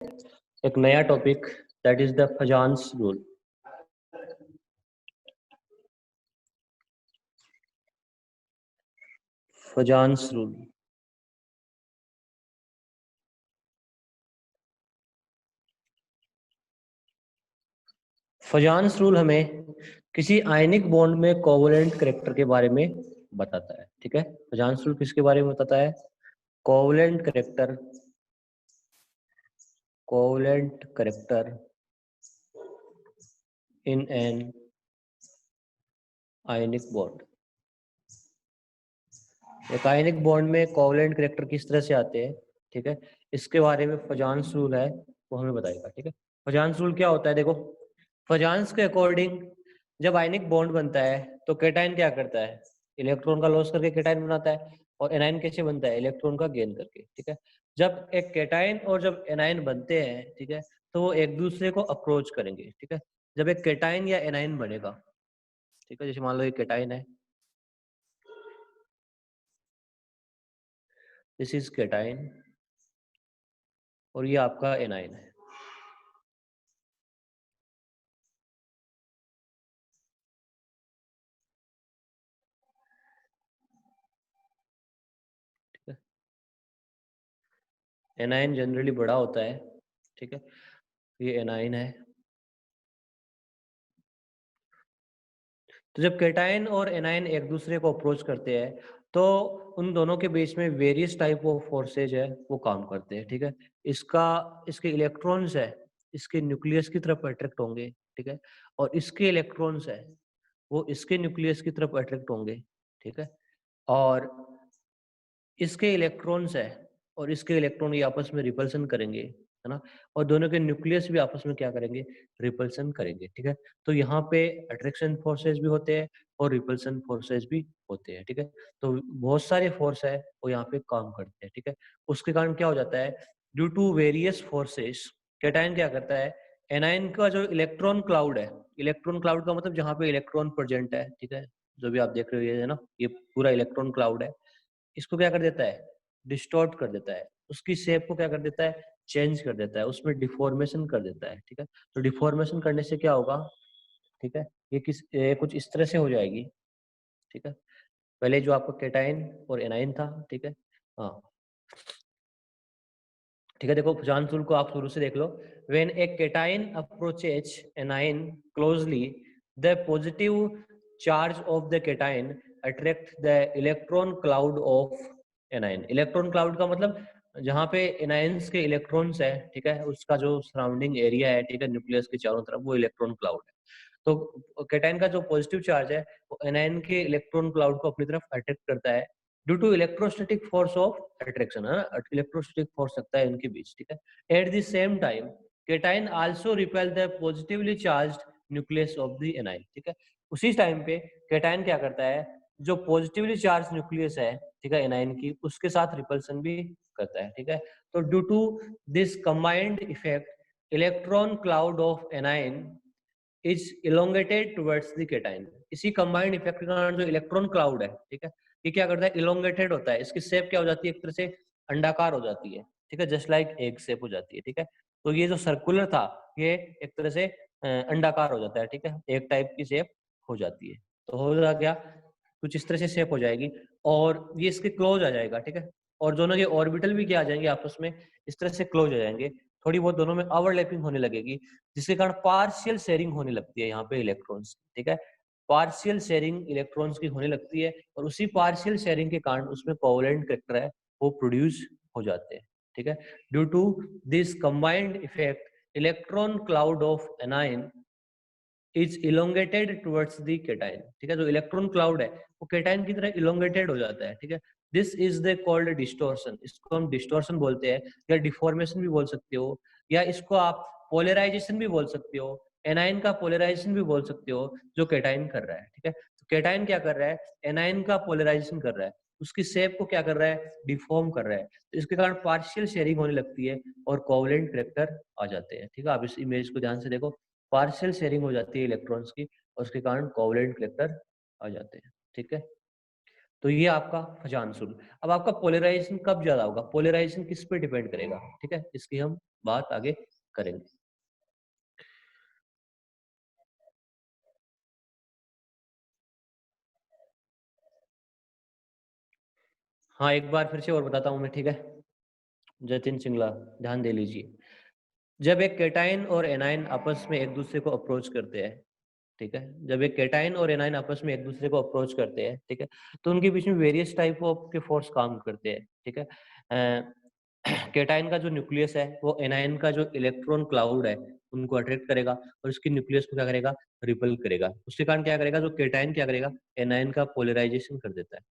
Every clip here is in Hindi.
एक नया topic, that is the फजान्स rule. फजान्स rule. फजान्स rule हमें किसी आयनिक बॉन्ड में कोवलेंट करेक्टर के बारे में बताता है। ठीक है, फजान्स रूल किसके बारे में बताता है? Covalent character, covalent character in an ionic bond. एक आयनिक बॉन्ड में कोवलेंट करेक्टर किस तरह से आते हैं, ठीक है, इसके बारे में फजान्स रूल है, वो हमें बताएगा। ठीक है, फजान्स रूल क्या होता है? देखो, फजान्स के अकॉर्डिंग जब आयनिक बॉन्ड बनता है तो केटाइन क्या करता है? इलेक्ट्रॉन का लॉस करके केटाइन बनाता है। और एनाइन कैसे बनता है? इलेक्ट्रॉन का गेन करके। ठीक है, जब एक केटाइन और जब एनाइन बनते हैं, ठीक है, तो वो एक दूसरे को अप्रोच करेंगे। ठीक है, जब एक केटाइन या एनाइन बनेगा, ठीक है, जैसे मान लो एक केटाइन है, दिस इज केटाइन, और ये आपका एनाइन है। एनाइन जनरली बड़ा होता है। ठीक है, ये एनाइन है। तो जब केटाइन और एनाइन एक दूसरे को अप्रोच करते हैं तो उन दोनों के बीच में वेरियस टाइप ऑफ फोर्सेज है वो काम करते हैं। ठीक है, इसके इलेक्ट्रॉन्स है, इसके न्यूक्लियस की तरफ अट्रैक्ट होंगे। ठीक है, और इसके इलेक्ट्रॉन्स है वो इसके न्यूक्लियस की तरफ अट्रैक्ट होंगे। ठीक है, और इसके इलेक्ट्रॉन्स है और इसके इलेक्ट्रॉन ये आपस में रिपल्सन करेंगे, है ना, और दोनों के न्यूक्लियस भी आपस में क्या करेंगे? रिपल्सन करेंगे। ठीक है, तो यहाँ पे अट्रैक्शन फोर्सेस भी होते हैं और रिपल्सन फोर्सेस भी होते हैं। ठीक है, तो बहुत सारे फोर्स है वो यहाँ पे काम करते हैं। ठीक है, उसके कारण क्या हो जाता है? Due to various forces cation क्या करता है? एनायन का जो इलेक्ट्रॉन क्लाउड है, इलेक्ट्रॉन क्लाउड का मतलब जहाँ पे इलेक्ट्रॉन प्रेजेंट है, ठीक है, जो भी आप देख रहे हो ये है ना, ये पूरा इलेक्ट्रॉन क्लाउड है, इसको क्या कर देता है? डिस्टॉर्ट कर देता है, उसकी शेप को क्या कर देता है? चेंज कर देता है, उसमें डिफॉर्मेशन कर देता है। ठीक है, तो डिफॉर्मेशन करने से क्या होगा? ठीक है, ये कुछ इस तरह से हो जाएगी। ठीक है, पहले जो आपका केटाइन और एनाइन था, ठीक है, हाँ, ठीक है, देखो फजान्स रूल को आप शुरू से देख लो। When a cation approaches anion closely, the positive charge of the cation attract the electron cloud of anion. Electron cloud का मतलब जहाँ पे एनाइंस के इलेक्ट्रॉन्स है, ठीक है, उसका जो सराउंडिंग एरिया है, ठीक है, न्यूक्लियस के चारों तरफ, वो इलेक्ट्रॉन क्लाउड है। तो केटाइन का जो पॉजिटिव चार्ज है वो एनाइन के इलेक्ट्रॉन क्लाउड को अपनी तरफ अट्रैक्ट करता है due to electrostatic force of attraction, है ना, इलेक्ट्रोस्टैटिक फोर्स लगता है इनके बीच। ठीक है, at the same time cation also repel the positively charged nucleus of the A9. ठीक है, उसी टाइम पे केटाइन क्या करता है? जो पॉजिटिवली चार्ज न्यूक्लियस है, ठीक है, एनाइन की, उसके साथ रिपल्सन भी करता है। ठीक है, तो due to this combined effect electron cloud of anion is elongated towards the cation. इसी कंबाइंड इफेक्ट के कारण जो इलेक्ट्रॉन क्लाउड है, ठीक है, ये क्या करता है? इलोंगेटेड होता है, इसकी शेप क्या हो जाती है? एक तरह से अंडाकार हो जाती है। ठीक है, जस्ट लाइक एग शेप हो जाती है। ठीक है, तो ये जो सर्कुलर था ये एक तरह से अंडाकार हो जाता है। ठीक है, एक टाइप की शेप हो जाती है। तो हो रहा क्या? कुछ इस तरह से शेप हो जाएगी और ये इसके क्लोज आ जाएगा। ठीक है, और दोनों के ऑर्बिटल भी क्या आ जाएंगे? आपस में इस तरह से क्लोज हो जाएंगे, थोड़ी बहुत दोनों में ओवरलैपिंग होने लगेगी, जिसके कारण पार्शियल शेयरिंग होने लगती है यहाँ पे इलेक्ट्रॉन्स। ठीक है, पार्शियल शेयरिंग इलेक्ट्रॉन्स की होने लगती है और उसी पार्शियल शेयरिंग के कारण उसमें कोवलेंट करेक्टर है वो प्रोड्यूस हो जाते हैं। ठीक है, due to this combined effect electron cloud of anion is elongated towards the cation. ठीक है, जो इलेक्ट्रॉन क्लाउड है वो केटाइन की तरह इलोंगेटेड हो जाता है। ठीक है, this is the called distortion. इसको हम डिस्टॉर्शन बोलते हैं या डिफॉर्मेशन भी बोल सकते हो, या इसको आप पोलराइजेशन भी बोल सकते हो, एनाइन का पोलराइजेशन भी बोल सकते हो, जो केटाइन कर रहा है। ठीक है, तो केटाइन क्या कर रहा है? एनाइन का पोलराइजेशन कर रहा है, उसकी शेप को क्या कर रहा है? डिफॉर्म कर रहा है, तो इसके कारण पार्शियल शेयरिंग होने लगती है और कोवलेंट करेक्टर आ जाते हैं। ठीक है, आप इस इमेज को ध्यान से देखो, पार्शियल शेयरिंग हो जाती है इलेक्ट्रॉन्स की और उसके कारण कोवलेंट कलेक्टर आ जाते हैं। ठीक है, तो ये आपका फजान्स रूल। अब आपका पोलराइजेशन कब ज्यादा होगा? पोलराइजेशन किस पे डिपेंड करेगा? ठीक है, इसकी हम बात आगे करेंगे। हाँ, एक बार फिर से और बताता हूँ मैं, ठीक है। जतिन सिंगला, ध्यान दे लीजिए। जब एक केटाइन और एनाइन आपस में एक दूसरे को अप्रोच करते हैं, ठीक है, जब एक केटाइन और एनाइन आपस में एक दूसरे को अप्रोच करते हैं, ठीक है, तो उनके बीच में वेरियस टाइप ऑफ के फोर्स काम करते हैं, ठीक है। केटाइन का जो न्यूक्लियस है वो एनाइन का जो इलेक्ट्रॉन क्लाउड है उनको अट्रैक्ट करेगा और उसकी न्यूक्लियस को क्या करेगा, रिपल करेगा। उसके कारण क्या करेगा, जो केटाइन क्या करेगा, एनाइन का पोलराइजेशन कर देता है।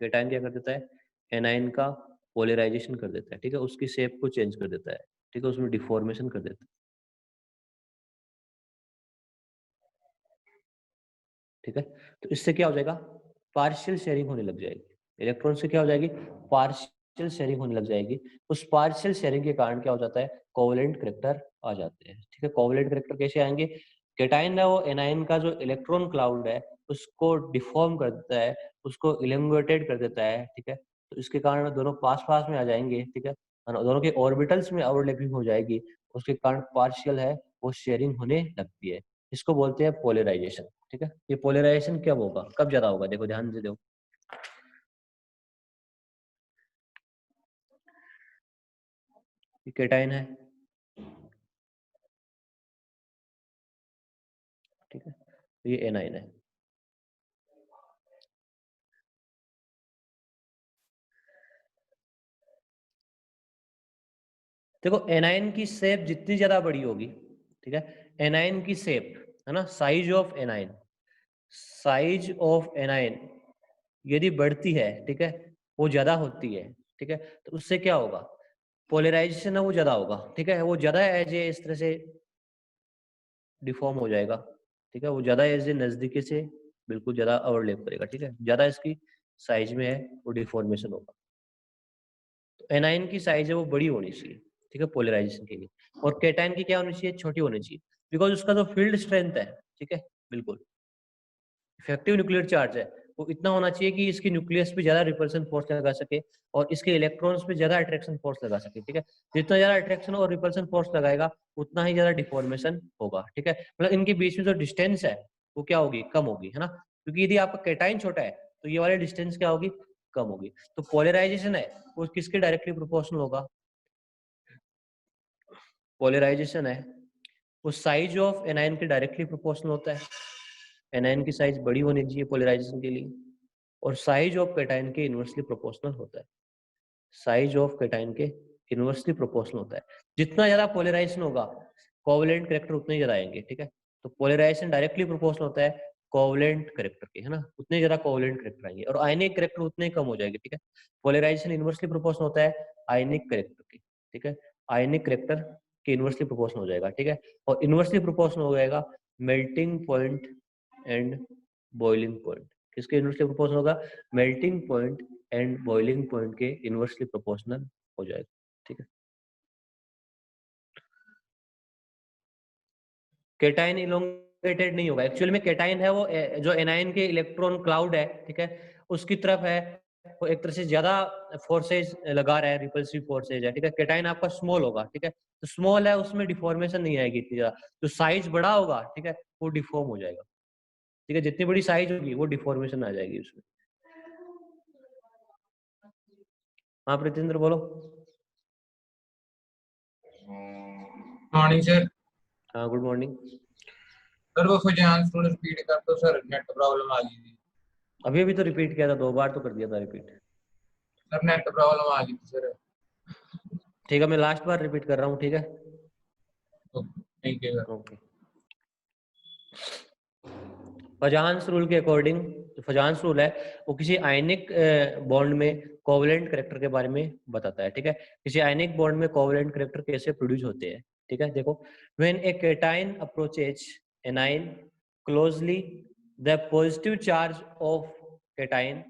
केटाइन क्या कर देता है, एनाइन का पोलराइजेशन कर देता है, ठीक है, उसकी शेप को चेंज कर देता है, ठीक है, उसमें डिफॉर्मेशन कर देता है, ठीक है। तो इससे क्या हो जाएगा, पार्शियल शेयरिंग होने लग जाएगी, इलेक्ट्रॉन से क्या हो जाएगी, पार्शियल शेयरिंग होने लग जाएगी। उस पार्शियल शेयरिंग के कारण क्या हो जाता है, कोवेलेंट करैक्टर आ जाते हैं, ठीक है। कोवेलेंट करैक्टर कैसे आएंगे, केटाइन है वो एनाइन का जो इलेक्ट्रॉन क्लाउड है उसको डिफॉर्म कर देता है, उसको इलेंगुएटेड कर देता है, ठीक है। तो इसके कारण दोनों पास पास में आ जाएंगे, ठीक है, दोनों के ऑर्बिटल्स में ओवरलैपिंग हो जाएगी, उसके कारण पार्शियल है वो शेयरिंग होने लगती है। इसको बोलते हैं पोलराइजेशन, ठीक है। ये पोलराइजेशन कब होगा, कब ज्यादा होगा, देखो ध्यान से देखो। ये केटाइन है, ठीक है, ये एनाइन है। देखो एनाइन की शेप जितनी ज्यादा बड़ी होगी, ठीक है, एनाइन की शेप है ना, size of anion, size of anion यदि बढ़ती है, ठीक है, वो ज्यादा होती है, ठीक है, तो उससे क्या होगा, पोलराइजेशन है वो ज्यादा होगा, ठीक है, वो ज्यादा एज ए इस तरह से डिफॉर्म हो जाएगा, ठीक है, वो ज्यादा एज ए नजदीकी से बिल्कुल ज्यादा ओवरलैप करेगा, ठीक है, ज्यादा इसकी साइज में है वो डिफॉर्मेशन होगा। तो एनाइन की साइज है वो बड़ी होनी चाहिए, ठीक है, पोलराइजेशन के लिए, और केटाइन की क्या होनी चाहिए, छोटी होनी चाहिए, बिकॉज उसका जो फील्ड स्ट्रेंथ है, ठीक है, बिल्कुल इफेक्टिव न्यूक्लियर चार्ज है वो इतना होना चाहिए कि इसकी न्यूक्लियस पे ज्यादा रिपल्सन फोर्स लगा सके और इसके इलेक्ट्रॉन्स पे ज्यादा अट्रैक्शन फोर्स लगा सके, ठीक है। जितना ज्यादा अट्रैक्शन और रिपल्सन फोर्स लगाएगा उतना ही ज्यादा डिफॉर्मेशन होगा, ठीक है। मतलब इनके बीच में जो डिस्टेंस है वो क्या होगी, कम होगी, है ना, क्योंकि यदि आपका केटाइन छोटा है तो ये वाली डिस्टेंस क्या होगी, कम होगी। तो पोलराइजेशन है वो किसके डायरेक्टली प्रोपोर्शनल होगा, पोलराइजेशन है वो साइज ऑफ एनायन के डायरेक्टली प्रोपोर्शनल होता है। एनायन की साइज बड़ी होनी चाहिए पोलराइजेशन के लिए, और साइज ऑफ कैटायन के इनवर्सली प्रोपोर्शनल होता है। साइज ऑफ कैटायन के इनवर्सली प्रोपोर्शनल होता है। जितना ज्यादा पोलराइजेशन होगा कोवलेंट कैरेक्टर उतने ही ज्यादा आएंगे, ठीक है। तो पोलराइजेशन डायरेक्टली प्रोपोर्शनल होता है कोवलेंट कैरेक्टर के, है ना, उतने ज्यादा कोवलेंट कैरेक्टर आएंगे, और आयनिक कैरेक्टर उतने ही कम हो जाएंगे, ठीक है। पोलराइजेशन इनवर्सली प्रोपोर्शनल होता है आयनिक कैरेक्टर के, ठीक है, आयनिक कैरेक्टर के इनवर्सली प्रोपोर्शनल हो जाएगा, ठीक है। और इनवर्सली प्रोपोर्शनल हो जाएगा melting point and boiling point. किसके इनवर्सली प्रोपोर्शनल होगा, melting point and boiling point के इनवर्सली प्रोपोर्शनल हो जाएगा, ठीक है। केटाइन इलोंगेटेड नहीं होगा, एक्चुअल में केटाइन है वो जो एनायन के इलेक्ट्रॉन क्लाउड है, ठीक है, उसकी तरफ है वो एक तरह से ज्यादा फोर्सेज लगा रहा है, रिपल्सिव फोर्सेज है, ठीक है। केटाइन आपका स्मॉल होगा, ठीक है, तो स्मॉल है उसमें डिफॉर्मेशन नहीं आएगी इतनी ज्यादा। जो साइज बड़ा होगा, ठीक है, वो डिफॉर्म हो जाएगा, ठीक है, जितनी बड़ी साइज होगी वो डिफॉर्मेशन आ जाएगी उसमें। हाँ प्रीतिंद्र बोलो। Morning sir. हाँ गुड मॉर्निंग। सर वो फजान थोड़ा रिपीट कर दो सर, नेट प्रॉब्लम आ गई थी। अभी अभी तो रिपीट किया था, 2 बार तो कर दिया था रिपीट। सर नेट प्रॉब्लम आ गई थी सर। ठीक है, मैं लास्ट बार रिपीट कर रहा हूँ, ठीक है। Thank you sir. Okay. फजान्स rule के अकॉर्डिंग, जो फजान्स रूल है वो किसी आयनिक बॉन्ड में कोवलेंट करेक्टर के बारे में बताता है, ठीक है। किसी आयनिक बॉन्ड में कोवलेंट करेक्टर कैसे प्रोड्यूस होते हैं, ठीक है। देखो, when a cation approaches anion closely, the positive charge of cation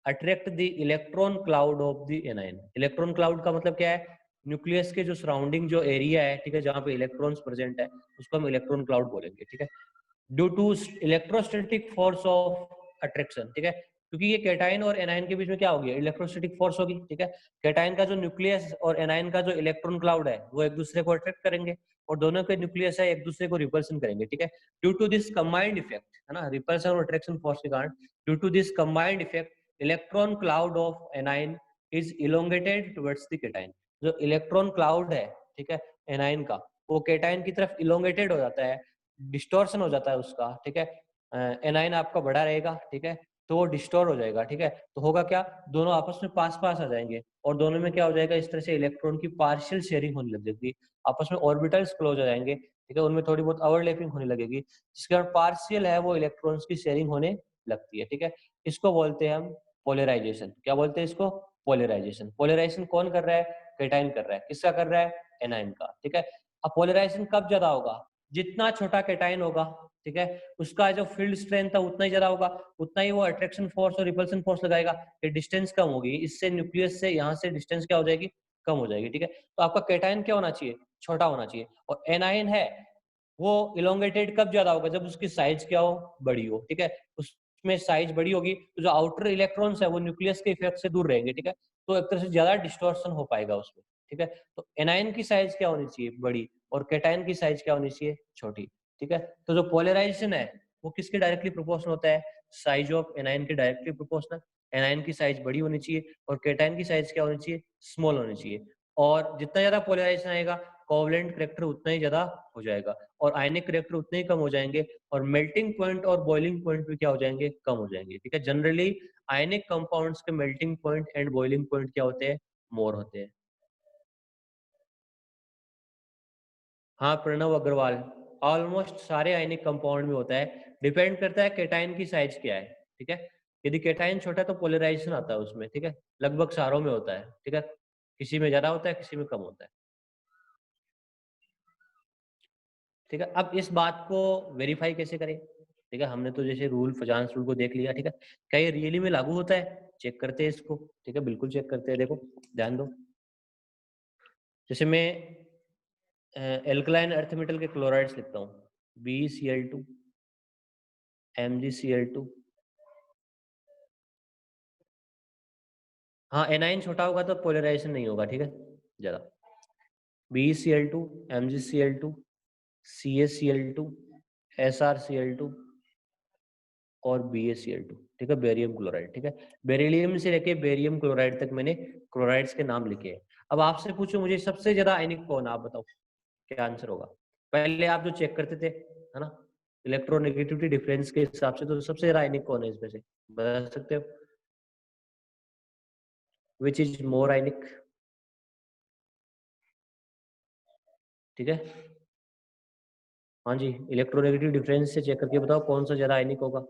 attract the electron cloud of the A9. Electron cloud का मतलब क्या है, न्यूक्लियस के जो सराउंडिंग जो एरिया है, ठीक है, जहाँ पे इलेक्ट्रॉन्स प्रेजेंट है उसको हम इलेक्ट्रॉन क्लाउड बोलेंगे, ठीक है। Due to electrostatic force of attraction, ठीक है, क्योंकि ये कैटाइन और एनाइन के बीच में क्या होगी, इलेक्ट्रोस्टैटिक फोर्स होगी, ठीक है। कैटाइन का जो न्यूक्लियस और एनाइन का जो इलेक्ट्रॉन क्लाउड है वो एक दूसरे को अट्रैक्ट करेंगे और दोनों के न्यूक्लियस है एक दूसरे को रिपल्सन करेंगे, ठीक है। Due to this combined effect, है ना, रिपल्सन और अट्रैक्शन फोर्स के कारण, due to this combined effect electron cloud of anion is elongated towards the cation. जो इलेक्ट्रॉन क्लाउड है, ठीक है, एनाइन का, वो कैटाइन की तरफ इलोंगेटेड हो जाता है, डिस्टॉर्शन हो जाता है उसका, ठीक है। एनाइन आपका बड़ा रहेगा, ठीक है, तो वो डिस्टोर हो जाएगा, ठीक है। तो होगा क्या, दोनों आपस में पास पास आ जाएंगे और दोनों में क्या हो जाएगा, इस तरह से इलेक्ट्रॉन की पार्शियल शेयरिंग होने लग जाएगी, आपस में ऑर्बिटल्स क्लोज हो जाएंगे, ठीक है, उनमें थोड़ी बहुत ओवरलैपिंग होने लगेगी, जिसके कारण पार्शियल है वो इलेक्ट्रॉन्स की शेयरिंग होने लगती है, ठीक है। इसको बोलते हैं हम पोलराइजेशन। क्या बोलते हैं इसको, पोलराइजेशन। पोलराइजेशन कौन कर रहा है, कैटाइन कर रहा है। किसका कर रहा है, एनाइन का, ठीक है। अब पोलराइजेशन कब ज्यादा होगा, जितना छोटा कैटाइन होगा, ठीक है, उसका जो फील्ड स्ट्रेंथ है उतना ही ज्यादा होगा, उतना ही वो अट्रैक्शन फोर्स और रिपल्सन फोर्स लगाएगा, ये डिस्टेंस कम होगी, इससे न्यूक्लियस से यहाँ से डिस्टेंस क्या हो जाएगी, कम हो जाएगी, ठीक है। तो आपका कैटाइन क्या होना चाहिए, छोटा होना चाहिए। और एनाइन है वो इलोंगेटेड कब ज्यादा होगा, जब उसकी साइज क्या हो, बड़ी हो, ठीक है। उसमें साइज बड़ी होगी तो जो आउटर इलेक्ट्रॉन्स है वो न्यूक्लियस के इफेक्ट से दूर रहेंगे, ठीक है, तो एक तरह से ज्यादा डिस्टॉर्शन हो पाएगा उसमें, ठीक है। तो एनाइन की साइज क्या होनी चाहिए, बड़ी, और कैटाइन की साइज क्या होनी चाहिए, छोटी, ठीक है। तो जो पोलराइजेशन है वो किसके डायरेक्टली प्रोपोर्शनल होता है, साइज ऑफ एनाइन के डायरेक्टली प्रोपोर्शनल। एनाइन की साइज बड़ी होनी चाहिए और कैटाइन की साइज क्या होनी चाहिए, स्मॉल होनी चाहिए। और जितना ज्यादा पोलराइजेशन आएगा कोवलेंट करेक्टर उतना ही ज्यादा हो जाएगा और आयनिक करेक्टर उतने ही कम हो जाएंगे और मेल्टिंग पॉइंट और बॉइलिंग पॉइंट भी क्या हो जाएंगे, कम हो जाएंगे, ठीक है। जनरली आयनिक कंपाउंड्स के melting point and boiling point क्या होते हैं, मोर होते हैं। हाँ प्रणव अग्रवाल, ऑलमोस्ट सारे आयनिक कंपाउंड में होता है, डिपेंड करता है केटाइन की साइज क्या है, ठीक है। यदि केटाइन छोटा है तो पोलराइजेशन आता है उसमें, ठीक है, लगभग सारों में होता है, ठीक है, किसी में ज्यादा होता है किसी में कम होता है, ठीक है। अब इस बात को वेरीफाई कैसे करें, ठीक है, हमने तो जैसे रूल फजांस रूल को देख लिया, ठीक है, क्या ये रियली में लागू होता है, चेक करते हैं इसको, ठीक है, बिल्कुल चेक करते हैं। देखो ध्यान दो, जैसे मैं एल्कलाइन अर्थ मेटल के क्लोराइड्स लिखता हूँ, BeCl2 MgCl2। हाँ एनाइन छोटा होगा तो पोलराइजेशन नहीं होगा, ठीक है, ज्यादा। BeCl2 MgCl2 CaCl2 SrCl2 और BaCl2, ठीक है, बेरियम क्लोराइड, ठीक है। बेरिलियम से लेके बेरियम क्लोराइड तक मैंने क्लोराइड्स के नाम लिखे हैं। अब आपसे पूछो मुझे सबसे ज्यादा आयनिक कौन, आप बताओ क्या आंसर होगा। पहले आप जो चेक करते थे, है ना, इलेक्ट्रोनेगेटिविटी डिफरेंस के हिसाब से, तो सबसे ज्यादा आयनिक कौन है इसमें से, बता सकते हो, विच इज मोर आयनिक, ठीक है। हाँ जी, इलेक्ट्रोनेगेटिव डिफरेंस से चेक करके बताओ कौन सा ज्यादा आयनिक होगा।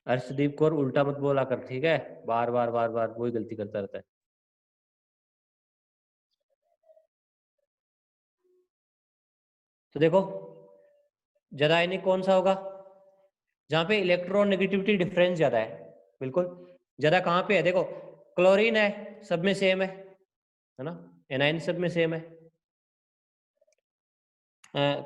अर्शदीप कौर उल्टा मत बोला कर, ठीक है, बार बार बार बार वही गलती करता रहता है। तो देखो ज्यादा आयनिक कौन सा होगा, जहाँ पे इलेक्ट्रोनेगेटिविटी डिफरेंस ज्यादा है, बिल्कुल। ज्यादा कहाँ पे है, देखो क्लोरीन है, सब में सेम है ना, एनाइन सब में सेम है।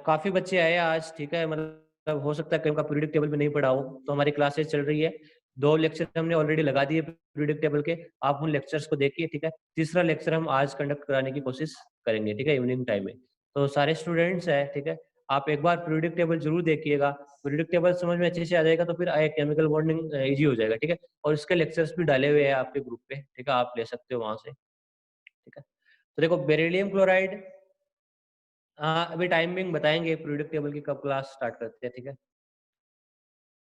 काफी बच्चे आए आज, ठीक है, मतलब हो सकता है कहीं का पीरियडिक टेबल में नहीं पढ़ा हो, तो हमारी क्लासेस चल रही है, 2 लेक्चर हमने ऑलरेडी लगा दिए पीरियडिक टेबल के, आप उन लेक्चर्स को देखिए, ठीक है। तीसरा लेक्चर हम आज कंडक्ट कराने की कोशिश करेंगे, ठीक है, इवनिंग टाइम में। तो सारे स्टूडेंट्स हैं, ठीक है, आप एक बार पीरियडिक टेबल जरूर देखिएगा, पीरियडिक टेबल समझ में अच्छे से आ जाएगा तो फिर केमिकल बॉन्डिंग इजी हो जाएगा, ठीक है। और इसके लेक्चर्स भी डाले हुए हैं आपके ग्रुप पे, ठीक है, आप ले सकते हो वहां से, ठीक है। तो देखो बेरिलियम क्लोराइड, हाँ अभी टाइमिंग बताएंगे पीरियडिक टेबल की, कब क्लास स्टार्ट करते हैं, ठीक है।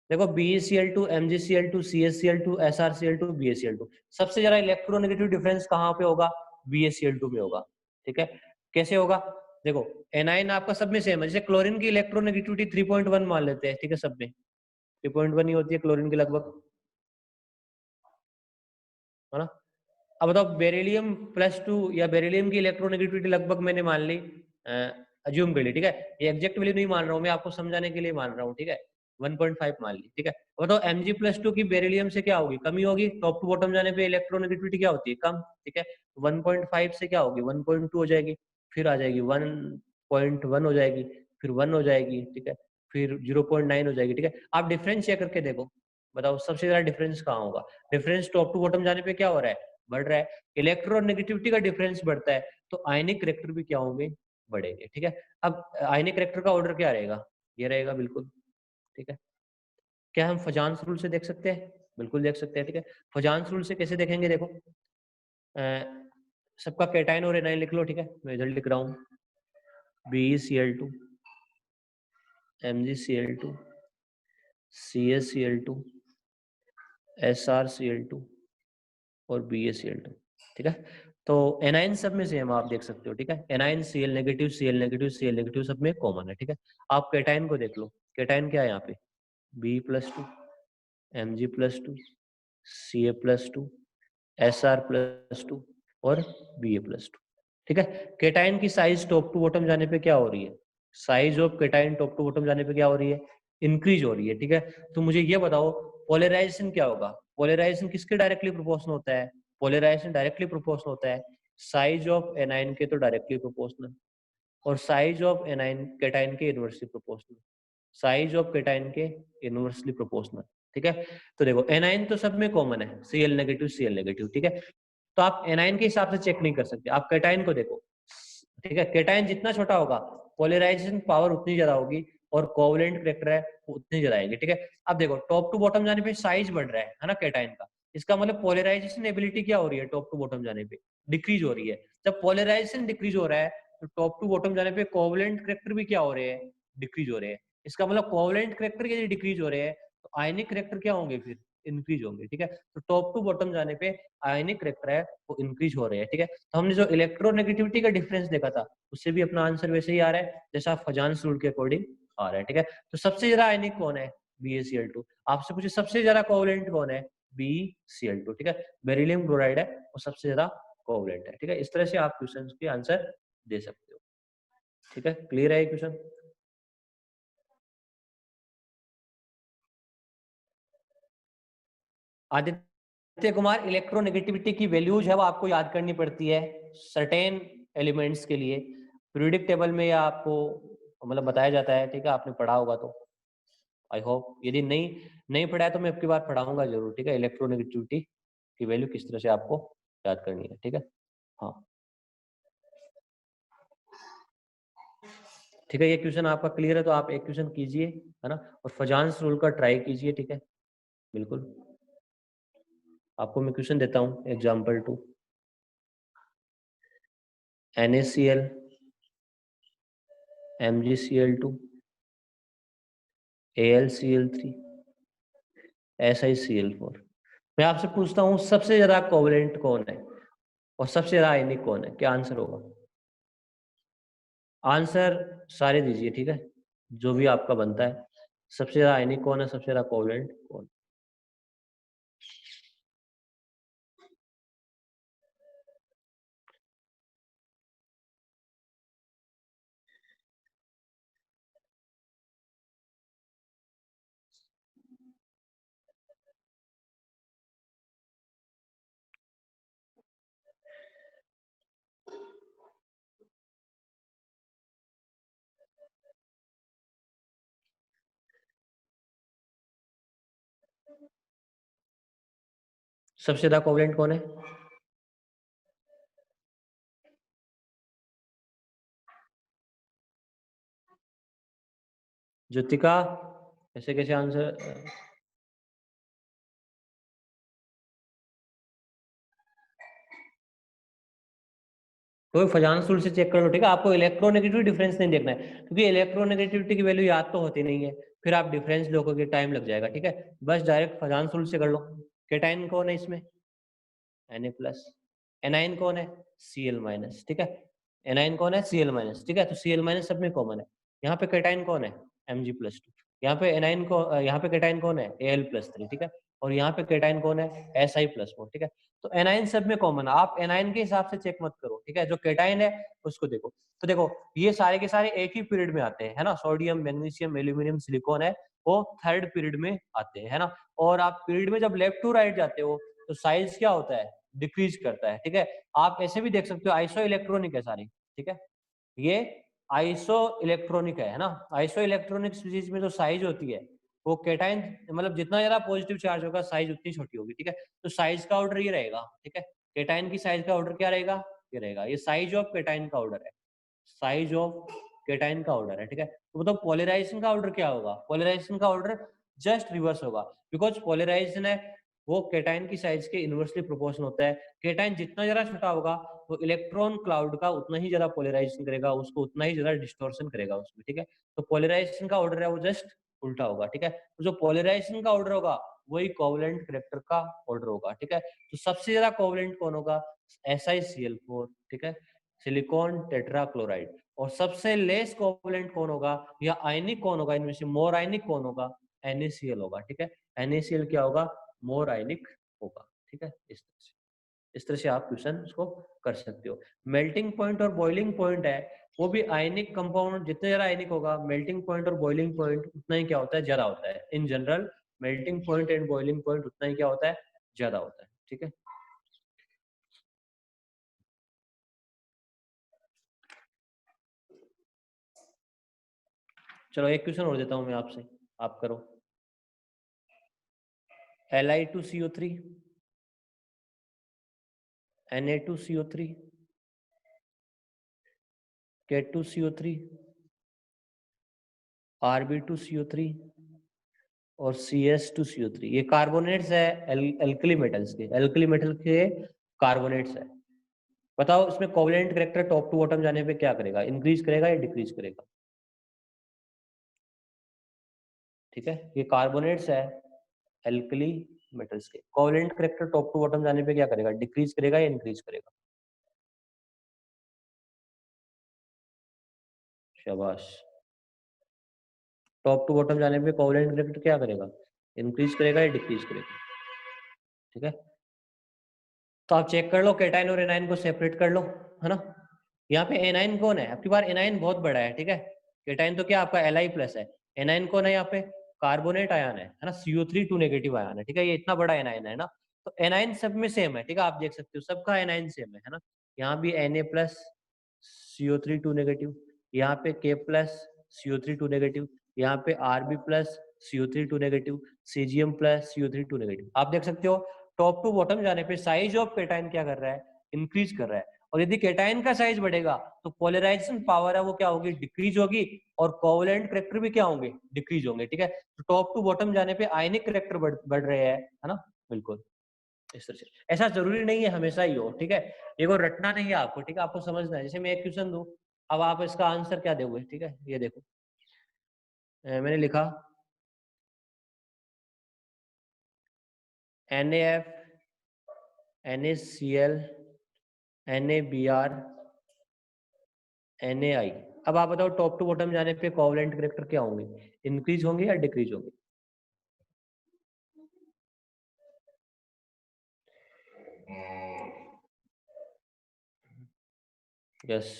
देखो BeCl2 MgCl2 CaCl2 SrCl2 BaCl2, सबसे ज्यादा इलेक्ट्रोनेगेटिव डिफरेंस कहाँ पे होगा, BaCl2 में होगा, ठीक है। कैसे होगा, देखो एनाइन आपका सब में सेम है, जैसे क्लोरीन की इलेक्ट्रोनेगेटिविटी 3.1 मान लेते हैं, ठीक है, सब में 3.1 ही होती है क्लोरीन की लगभग, है ना। अब बताओ बेरिलियम +2 या बेरिलियम की इलेक्ट्रोनेगेटिविटी लगभग मैंने मान ली, अज्यूम कर ली, ठीक है, ये एग्जैक्ट वैल्यू नहीं मान रहा हूँ मैं, आपको समझाने के लिए मान रहा हूँ, ठीक है, 1.5 मान ली, ठीक है। बताओ Mg+2 की बेरिलियम से क्या होगी, कमी होगी, टॉप टू बॉटम जाने पे इलेक्ट्रोनेगेटिविटी क्या होती है, कम, ठीक है। 1.5 से क्या होगी, 1.2 हो जाएगी, फिर आ जाएगी 1.1 हो जाएगी, फिर 1 हो जाएगी, ठीक है, फिर 0.9 हो जाएगी, ठीक है। आप डिफरेंस चेक करके देखो, बताओ सबसे ज्यादा डिफरेंस कहाँ होगा। डिफरेंस टॉप टू बॉटम जाने पे क्या हो रहा है, बढ़ रहा है। इलेक्ट्रोनेगेटिविटी का डिफरेंस बढ़ता है तो आयनिक करेक्टर भी क्या होंगे, बढ़ेंगे, ठीक है। अब आयनिक करेक्टर का ऑर्डर क्या रहेगा, ये रहेगा बिल्कुल, ठीक है। क्या हम फजांस रूल से देख सकते हैं, बिल्कुल देख सकते हैं, ठीक है। फजांस रूल से कैसे देखेंगे, देखो सबका कैटाइन और एनाइन लिख लो, ठीक है। मैं इधर लिख रहा हूँ BeCl2 MgCl2 CaCl2 SrCl2 और BaCl2, ठीक है। तो एनाइन सब में सेम आप देख सकते हो, ठीक है। A9 Cl negative Cl negative Cl negative सब में कॉमन है, ठीक है। आप कैटाइन को देख लो, कैटाइन क्या है यहाँ पे, B+2 Mg+2 Ca+2 Sr+2 और Ba+2, ठीक है। केटाइन की साइज टॉप टू बॉटम जाने पे क्या हो रही है, size of cation top to bottom जाने पे क्या हो रही है, इंक्रीज हो रही है, ठीक है। तो मुझे ये बताओ पोलराइजेशन क्या होगा, पोलराइजेशन किसके डायरेक्टली प्रोपोर्शनल होता है, पोलराइजेशन डायरेक्टली प्रोपोर्शनल होता है साइज ऑफ एनाइन के तो डायरेक्टली प्रोपोर्शनल, और साइज ऑफ एनाइन केटाइन के inversely proportional, size of cation के इनवर्सली प्रोपोर्शनल, ठीक है। तो देखो एनाइन तो सब में कॉमन है, Cl नेगेटिव Cl नेगेटिव, ठीक है। तो आप एनाइन के हिसाब से चेक नहीं कर सकते, आप कैटाइन को देखो, ठीक है। कैटाइन जितना छोटा होगा पोलराइजेशन पावर उतनी ज्यादा होगी और कोवलेंट करेक्टर है वो उतनी ज्यादा आएंगे, ठीक है। अब देखो टॉप टू बॉटम जाने पे साइज बढ़ रहा है ना कैटाइन का, इसका मतलब पोलराइजेशन एबिलिटी क्या हो रही है, टॉप टू बॉटम जाने पे डिक्रीज हो रही है। जब पोलराइजेशन डिक्रीज हो रहा है तो टॉप टू बॉटम जाने पे कोवलेंट करेक्टर भी क्या हो रहे हैं, डिक्रीज हो रहे हैं। इसका मतलब कोवलेंट करेक्टर यदि डिक्रीज हो रहे हैं तो आयनिक करेक्टर क्या होंगे, फिर इंक्रीज होंगे, ठीक है। तो टॉप टू बॉटम जाने पे आयनिक करेक्टर है वो इंक्रीज हो रहे हैं, ठीक है। तो हमने जो इलेक्ट्रोनेगेटिविटी का डिफरेंस देखा था उससे भी अपना आंसर वैसे ही आ रहा है जैसा फजांस रूल के अकॉर्डिंग आ रहा है, ठीक है। तो सबसे ज्यादा आयनिक कौन है, BaCl2। आपसे पूछे सबसे ज्यादा कोवलेंट कौन है, BCl2, ठीक है। बेरिलियम क्लोराइड है वो सबसे ज्यादा कोवलेंट है, ठीक है। इस तरह से आप क्वेश्चन के आंसर दे सकते हो, ठीक है। क्लियर है क्वेश्चन। आदित्य कुमार, इलेक्ट्रोनेगेटिविटी की वैल्यूज है वो आपको याद करनी पड़ती है सर्टेन एलिमेंट्स के लिए, पीरियोडिक टेबल में या आपको मतलब बताया जाता है, ठीक है। आपने पढ़ा होगा तो आई होप, यदि नहीं नहीं पढ़ा है तो मैं आपकी बार पढ़ाऊंगा जरूर, ठीक है। इलेक्ट्रोनेगेटिविटी की वैल्यू किस तरह से आपको याद करनी है, ठीक है। हाँ ठीक है, ये क्वेश्चन आपका क्लियर है तो आप एक क्वेश्चन कीजिए, है ना, और फजांस रूल का ट्राई कीजिए, ठीक है। बिल्कुल आपको मैं क्वेश्चन देता हूँ, example 2, NaCl MgCl2 AlCl3 SiCl4। मैं आपसे पूछता हूँ सबसे ज्यादा कोवलेंट कौन है और सबसे ज्यादा आयनिक कौन है, क्या आंसर होगा। आंसर सारे दीजिए, ठीक है, जो भी आपका बनता है। सबसे ज्यादा आयनिक कौन है, सबसे ज्यादा कोवलेंट कौन। सबसे ज्यादा कोवलेंट कौन है, ज्योतिका, ऐसे कैसे आंसर। कोई फजांस रूल से चेक कर लो, ठीक है। आपको इलेक्ट्रोनेगेटिव डिफरेंस नहीं देखना है क्योंकि इलेक्ट्रोनेगेटिविटी की वैल्यू याद तो होती नहीं है, फिर आप डिफरेंस लोगोगे टाइम लग जाएगा, ठीक है। बस डायरेक्ट फजांस रूल से कर लो। केटाइन कौन है इसमें, Na+। एनाइन कौन है, Cl-, ठीक है। एनाइन कौन है, Cl-, ठीक है। तो Cl- सब में कॉमन है। यहाँ पे केटाइन कौन है, Mg+2। यहाँ पे एनाइन को यहाँ पे केटाइन कौन है, Al+3, ठीक है। और यहाँ पे केटाइन कौन है, Si+4, ठीक है। तो एनाइन सब में कॉमन है, आप एनाइन के हिसाब से चेक मत करो, ठीक है। जो केटाइन है उसको देखो। तो देखो ये सारे के सारे एक ही पीरियड में आते हैं, है ना। सोडियम, मैग्नीशियम, एल्यूमिनियम, सिलिकॉन है वो थर्ड पीरियड में आते हैं, है ना। और आप पीरियड में जब लेफ्ट टू राइट जाते हो तो साइज क्या होता है, डिक्रीज करता है, ठीक है। आप ऐसे भी देख सकते हो आइसो इलेक्ट्रॉनिक है सारी, ठीक है। ये आइसो इलेक्ट्रॉनिक है ना। आइसो इलेक्ट्रॉनिक स्पीशीज में जो साइज होती है वो केटाइन मतलब जितना ज्यादा पॉजिटिव चार्ज होगा साइज उतनी छोटी होगी, ठीक है। तो साइज का ऑर्डर ये रहेगा, ठीक है। केटाइन की साइज का ऑर्डर क्या रहेगा, ये रहेगा, ये साइज ऑफ केटाइन का ऑर्डर है, साइज ऑफ केटाइन का ऑर्डर है, ठीक है। तो मतलब पोलराइजेशन का ऑर्डर क्या होगा, पोलराइजेशन का ऑर्डर जस्ट रिवर्स होगा, बिकॉज पोलराइजेशन है वो केटाइन की साइज के इनवर्सली प्रोपोर्शनल होता है। केटाइन जितना ज्यादा छोटा होगा तो इलेक्ट्रॉन क्लाउड का उतना ही ज्यादा पोलराइजेशन करेगा, उसको उतना ही ज्यादा डिस्टॉर्शन करेगा उसमें, ठीक है। तो पोलराइजेशन का ऑर्डर है वो जस्ट उल्टा होगा, ठीक है। तो जो पोलराइजेशन का ऑर्डर होगा वही कोवलेंट कैरेक्टर का ऑर्डर होगा, ठीक है। तो सबसे ज्यादा कोवलेंट कौन होगा, SiCl4, ठीक है, सिलिकॉन टेट्राक्लोराइड। और सबसे लेस कोवलेंट कौन होगा या आयनिक कौन होगा, इनमें से मोर आयनिक कौन होगा, NaCl होगा, ठीक है। NaCl क्या होगा, मोर आयनिक होगा, ठीक है। इस तरह से आप क्वेश्चन उसको कर सकते हो। मेल्टिंग पॉइंट और बॉइलिंग पॉइंट है वो भी आयनिक कंपाउंड जितने ज्यादा आयनिक होगा मेल्टिंग पॉइंट और बॉइलिंग पॉइंट उतना ही क्या होता है, ज्यादा होता है। In general melting point and boiling point उतना ही क्या होता है, ज्यादा होता है, ठीक है। चलो एक क्वेश्चन और देता हूं मैं आपसे, आप करो। Li2CO3, Na2CO3, K2CO3, Rb2CO3 और CS2CO3 ये कार्बोनेट्स है एल्कली मेटल्स के, एल्कली मेटल के कार्बोनेट्स है। बताओ इसमें covalent character top to bottom जाने पे क्या करेगा, इंक्रीज करेगा या डिक्रीज करेगा, ठीक है। ये कार्बोनेट्स है एल्कली मेटल्स के, covalent character top to bottom जाने पे क्या करेगा, डिक्रीज करेगा या इंक्रीज करेगा, शाबाश। टॉप टू बॉटम जाने पे कोवलेंट कैरेक्टर क्या करेगा, इंक्रीज करेगा या डिक्रीज करेगा, ठीक है। तो आप चेक कर लो केटाइन और एनाइन को सेपरेट कर लो, है ना। यहाँ पे एनाइन कौन है, आपकी बार एनाइन बहुत बड़ा है, ठीक है। केटाइन तो क्या आपका Li+ है, एनाइन कौन है यहाँ पे, कार्बोनेट आयन है ना, CO3 2 नेगेटिव आयन है, ठीक है। ये इतना बड़ा एनाइन है ना, तो एनाइन सब में सेम है, ठीक है। आप देख सकते हो सबका एनाइन सेम है ना। यहाँ भी Na+ CO3 2 नेगेटिव, यहाँ पे K+ CO3 2 नेगेटिव, यहाँ पे Rb+ CO3 2 negative, Cgm+ CO3 2 negative. आप देख सकते हो टॉप टू बॉटम जाने पे साइज ऑफ केटाइन क्या कर रहा है, इंक्रीज कर रहा है। और यदि केटाइन का साइज बढ़ेगा तो पोलराइजेशन पावर है वो क्या होगी, डिक्रीज होगी, और कोवलेंट कैरेक्टर भी क्या होंगे, डिक्रीज होंगे, ठीक है। तो टॉप टू बॉटम जाने पे आयनिक कैरेक्टर बढ़ रहे हैं, है ना, बिल्कुल इस तरह से। ऐसा जरूरी नहीं है हमेशा ही हो, ठीक है। ये को रटना नहीं है आपको, ठीक है, आपको समझना है। जैसे मैं एक क्वेश्चन दूं, अब आप इसका आंसर क्या दोगे, ठीक है। ये देखो मैंने लिखा NaF, NaCl, NaBr, NaI। अब आप बताओ टॉप टू बॉटम जाने पे कोवलेंट कैरेक्टर क्या होंगे, इंक्रीज होंगे या डिक्रीज होंगे, यस।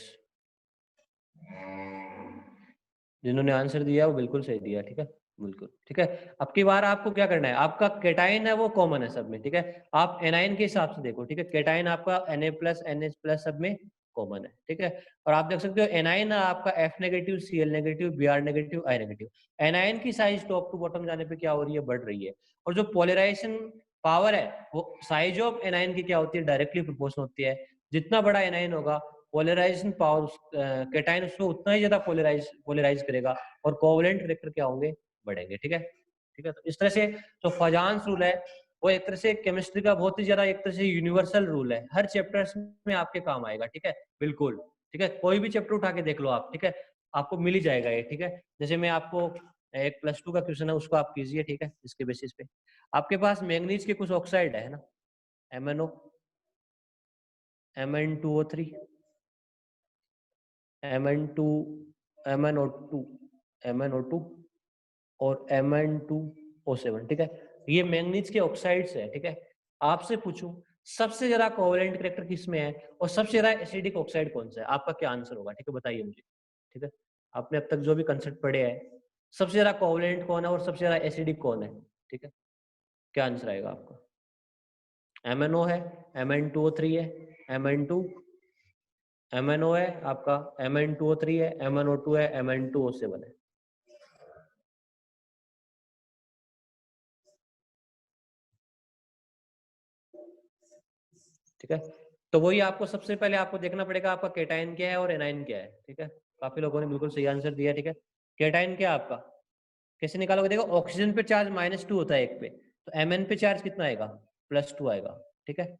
जिन्होंने आंसर दिया वो बिल्कुल सही दिया, ठीक है, बिल्कुल ठीक है। अब की बार आपको क्या करना है, आपका केटाइन है वो कॉमन है सब में, ठीक है। आप एनाइन के हिसाब से देखो, ठीक है। केटाइन आपका Na+ NH+ सब में कॉमन है, ठीक है। और आप देख सकते हो एनाइन आपका F-, Cl-, Br-, I-। A9 की साइज टॉप टू बॉटम जाने पे क्या हो रही है, बढ़ रही है। और जो पोलराइजेशन पावर है वो साइज ऑफ एनाइन की क्या होती है, डायरेक्टली प्रोपोर्शनल होती है। जितना बड़ा एनाइन होगा पोलराइजेशन पावर केटाइन उसमें उतना ही ज्यादा पोलराइज करेगा, और कोवलेंट कैरेक्टर क्या होंगे, बढ़ेंगे, ठीक है। ठीक है, तो इस तरह से जो फजान्स रूल है वो एक तरह से केमिस्ट्री का बहुत ही ज्यादा एक तरह से यूनिवर्सल रूल है, हर चैप्टर्स में आपके काम आएगा, ठीक है, बिल्कुल, ठीक है। कोई भी चैप्टर उठा के देख लो आप, ठीक है, आपको मिल ही जाएगा ये, ठीक है। जैसे मैं आपको एक +2 का क्वेश्चन है उसको आप कीजिए, ठीक है, इसके बेसिस पे। आपके पास मैंगनीज के कुछ ऑक्साइड है ना, MnO, Mn2O3, Mn2, MnO2, MnO2 और Mn2O7, ठीक है। ये मैंगनीज के ऑक्साइड्स है, ठीक है। आपसे पूछूं सबसे ज्यादा कोवलेंट कैरेक्टर किसमें है और सबसे ज्यादा एसिडिक ऑक्साइड कौन सा है, आपका क्या आंसर होगा, ठीक है, बताइए मुझे, ठीक है। आपने अब तक जो भी कंसेप्ट पढ़े हैं, सबसे ज्यादा कोवलेंट कौन है और सबसे ज्यादा एसिडिक कौन है, ठीक है, क्या आंसर आएगा आपका। MnO है, Mn2O3 है, Mn2, MnO है आपका, Mn2O3 है, MnO2 है, Mn2O7 है। ठीक है, तो वही आपको सबसे पहले आपको देखना पड़ेगा आपका केटाइन क्या है और एनाइन क्या है। ठीक है, काफी लोगों ने बिल्कुल सही आंसर दिया। ठीक है, केटाइन क्या है आपका, कैसे निकालोगे, देखो ऑक्सीजन पे चार्ज -2 होता है एक पे, तो Mn पे चार्ज कितना आएगा, +2 आएगा। ठीक है,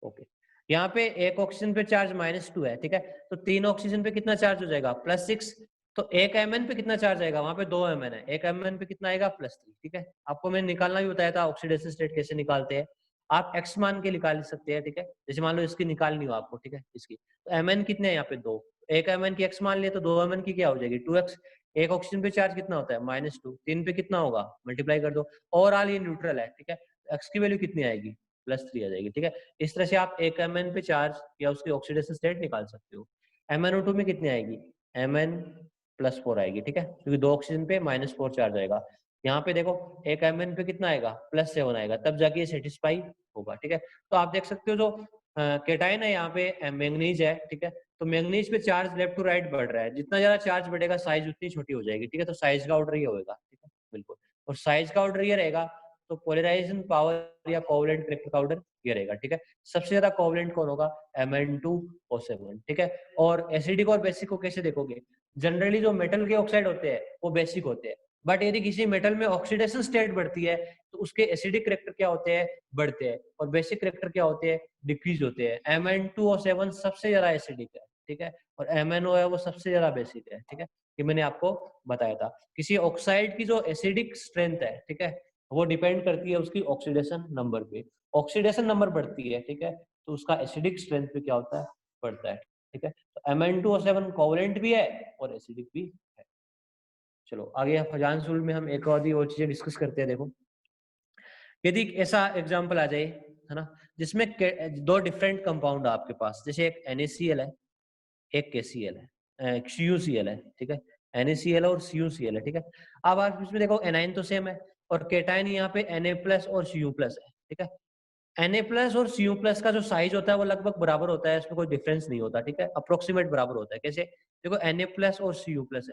ओके, यहाँ पे एक ऑक्सीजन पे चार्ज -2 है। ठीक है, तो 3 ऑक्सीजन पे कितना चार्ज हो जाएगा, +6, तो एक Mn पे कितना चार्ज आएगा, वहां पे 2 Mn है, एक Mn पे कितना आएगा, +3। ठीक है, आपको मैंने निकालना भी बताया था ऑक्सीडेशन स्टेट कैसे निकालते हैं, आप x मान के निकाल सकते हैं। ठीक है, जैसे मान लो इसकी निकालनी हो आपको, ठीक है, इसकी, तो Mn कितने हैं यहाँ पे 2, एक Mn की x मान लिए तो 2 Mn की क्या हो जाएगी, 2x। एक ऑक्सीजन पे चार्ज कितना होता है, -2, 3 पे कितना होगा, मल्टीप्लाई कर दो, ओवरऑल ये न्यूट्रल है। ठीक है, x की वैल्यू कितनी आएगी, +3 आ जाएगी। ठीक है, इस तरह से आप एक Mn पे चार्ज या उसकी ऑक्सीडेशन स्टेट निकाल सकते हो। MnO2 में कितनी आएगी, Mn+4 आएगी। ठीक है, क्योंकि 2 ऑक्सीजन पे -4 चार्ज आएगा। यहाँ पे देखो एक Mn पे कितना आएगा, +7 आएगा, तब जाके ये सेटिस्फाई होगा। ठीक है, तो आप देख सकते हो जो केटाइन है यहाँ पे मैंगनीज है। ठीक है, तो मैंगनीज पे चार्ज लेफ्ट टू राइट बढ़ रहा है, जितना ज्यादा चार्ज बढ़ेगा साइज उतनी छोटी हो जाएगी। ठीक है, तो साइज का ऑर्डर ये होगा। ठीक है, बिल्कुल, और साइज का ऑर्डर ये रहेगा, तो पोलराइजेशन पावर या कोवलेंट करेक्टर का ऑर्डर ये रहेगा। ठीक है, सबसे ज्यादा कोवलेंट कौन होगा, Mn2O7। ठीक है, और एसिडिक और बेसिक को कैसे देखोगे, जनरली जो मेटल के ऑक्साइड होते हैं वो बेसिक होते हैं, बट यदि किसी मेटल में ऑक्सीडेशन स्टेट बढ़ती है तो उसके एसिडिक करेक्टर क्या होते हैं, बढ़ते हैं, और बेसिक करेक्टर क्या होते हैं, डिक्रीज होते हैं। Mn2O7 सबसे ज्यादा एसिडिक है। ठीक है, और MnO है वो सबसे ज्यादा बेसिक है। ठीक है, ये मैंने आपको बताया था। किसी ऑक्साइड की जो एसिडिक स्ट्रेंथ है, ठीक है, वो डिपेंड करती है उसकी ऑक्सीडेशन नंबर पे। ऑक्सीडेशन नंबर बढ़ती है, ठीक है, तो उसका एसिडिक स्ट्रेंथ पे क्या होता है, बढ़ता है। ठीक है, तो Mn2O7 कोवलेंट भी है और एसिडिक भी है। चलो आगे फजांसुल में हम एक और चीजें डिस्कस करते हैं। देखो यदि ऐसा एग्जांपल आ जाए, है ना, जिसमें दो डिफरेंट कंपाउंड है आपके पास, जैसे एक NaCl है, एक KCl है, CuCl है। ठीक है, NaCl और CuCl है। ठीक है, अब आप इसमें देखो एनाइन तो सेम है और केटाइन यहाँ पे Na+ और Cu+ है। ठीक है, Na+ और Cu+ का जो साइज होता है वो लगभग बराबर होता है, इसमें कोई डिफरेंस नहीं होता। ठीक है, अप्रोक्सीमेट बराबर होता है। कैसे, देखो Na+ और Cu+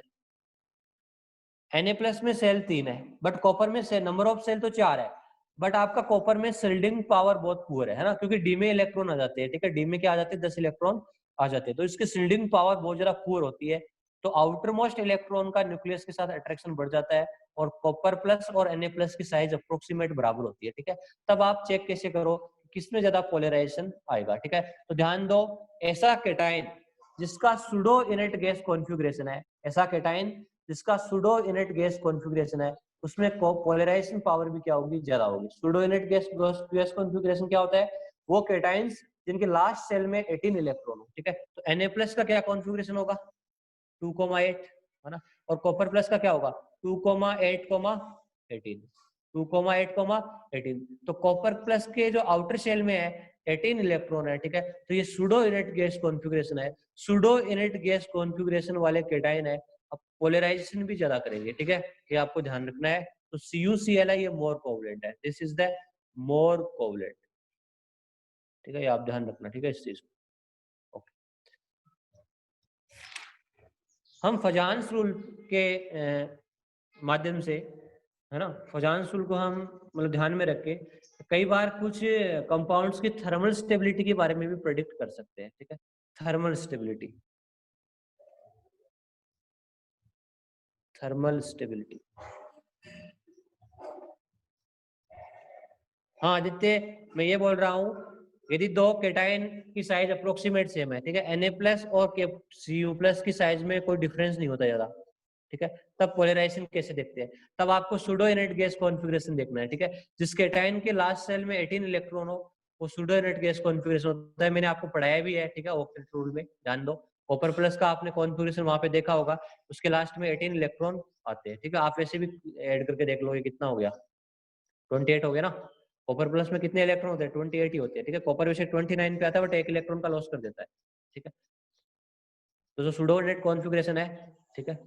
है, Na+ में सेल 3 है, बट कॉपर में सेल नंबर ऑफ सेल तो 4 है, बट आपका कॉपर में शिल्डिंग पावर बहुत पुअर है ना, क्योंकि डी में इलेक्ट्रॉन आ जाते हैं। ठीक है, डी में क्या आ जाते हैं, 10 इलेक्ट्रॉन आ जाते हैं, तो इसकी शिल्डिंग पावर बहुत ज्यादा पुअर होती है, तो आउटर मोस्ट इलेक्ट्रॉन का न्यूक्लियस के साथ अट्रैक्शन बढ़ जाता है, और कॉपर प्लस और Na+ की साइज अप्रोक्सीमेट बराबर होती है। ठीक है, तब आप चेक कैसे करो किसमें ज्यादा पोलराइजेशन आएगा। ठीक है, तो ध्यान दो, ऐसा केटाइन जिसका सुडो इनेट गैस कॉन्फ़िगरेशन है, ऐसा केटाइन जिसका सुडो इनेट गैस कॉन्फ़िगरेशन है, उसमें पोलराइजेशन पावर भी क्या होगी, ज्यादा होगी। सुडो इनेट गैस कॉन्फ़िगरेशन क्या होता है, वो केटाइंस जिनके लास्ट सेल में 18 इलेक्ट्रॉन हो। ठीक है, तो Na+ का क्या कॉन्फ़िगरेशन होगा, 2,8, है ना, और कॉपर प्लस का क्या होगा, 2,8,18, 2,8,18, तो कॉपर प्लस के जो आउटर शेल में है 18 इलेक्ट्रॉन है। ठीक है, तो ये सूडो इनेट गैस कॉन्फ़िगरेशन है, सूडो इनेट गैस कॉन्फ़िगरेशन वाले केटाइन है, अब पोलराइजेशन भी ज्यादा करेंगे। ठीक है, ये आपको ध्यान रखना है। तो CuCl है, ये मोर कोवलेंट है, this is the more covalent. ठीक है, ये आप ध्यान रखना। ठीक है, इस चीज को। ओके, हम फजांस रूल के माध्यम से, है ना, फजांस रूल को हम मतलब ध्यान में रख के कई बार कुछ कंपाउंड्स की थर्मल स्टेबिलिटी के बारे में भी प्रेडिक्ट कर सकते हैं। ठीक है, थर्मल स्टेबिलिटी, थर्मल स्टेबिलिटी। हाँ आदित्य, मैं ये बोल रहा हूँ, यदि दो केटाइन की साइज अप्रोक्सीमेट सेम है, ठीक है, Na+ और Cu+ की साइज में कोई डिफरेंस नहीं होता ज्यादा, ठीक है, तब पोलराइजेशन कैसे देखते हैं, तब आपको सूडो इनेट गैस कॉन्फ़िगरेशन देखना है। ठीक है, जिस केटाइन के लास्ट सेल में 18 इलेक्ट्रॉन हो वो सूडो इनेट गैस कॉन्फ़िगरेशन होता है, मैंने आपको पढ़ाया भी है। ठीक है, ऑक्टेट रूल में ध्यान दो, कॉपर प्लस का आपने कॉन्फ़िगरेशन वहां पे देखा होगा, उसके लास्ट में 18 इलेक्ट्रॉन आते हैं। ठीक है, आप वैसे भी ऐड करके देख लो, ये कितना हो गया, 28 हो गया ना। कॉपर प्लस में कितने इलेक्ट्रॉन होते हैं, 28 ही होते हैं। ठीक है, कॉपर वैसे 29 पे आता है, बट एक इलेक्ट्रॉन का लॉस कर देता है। ठीक है, तो जो सूडो इनेट कॉन्फ़िगरेशन है, ठीक है,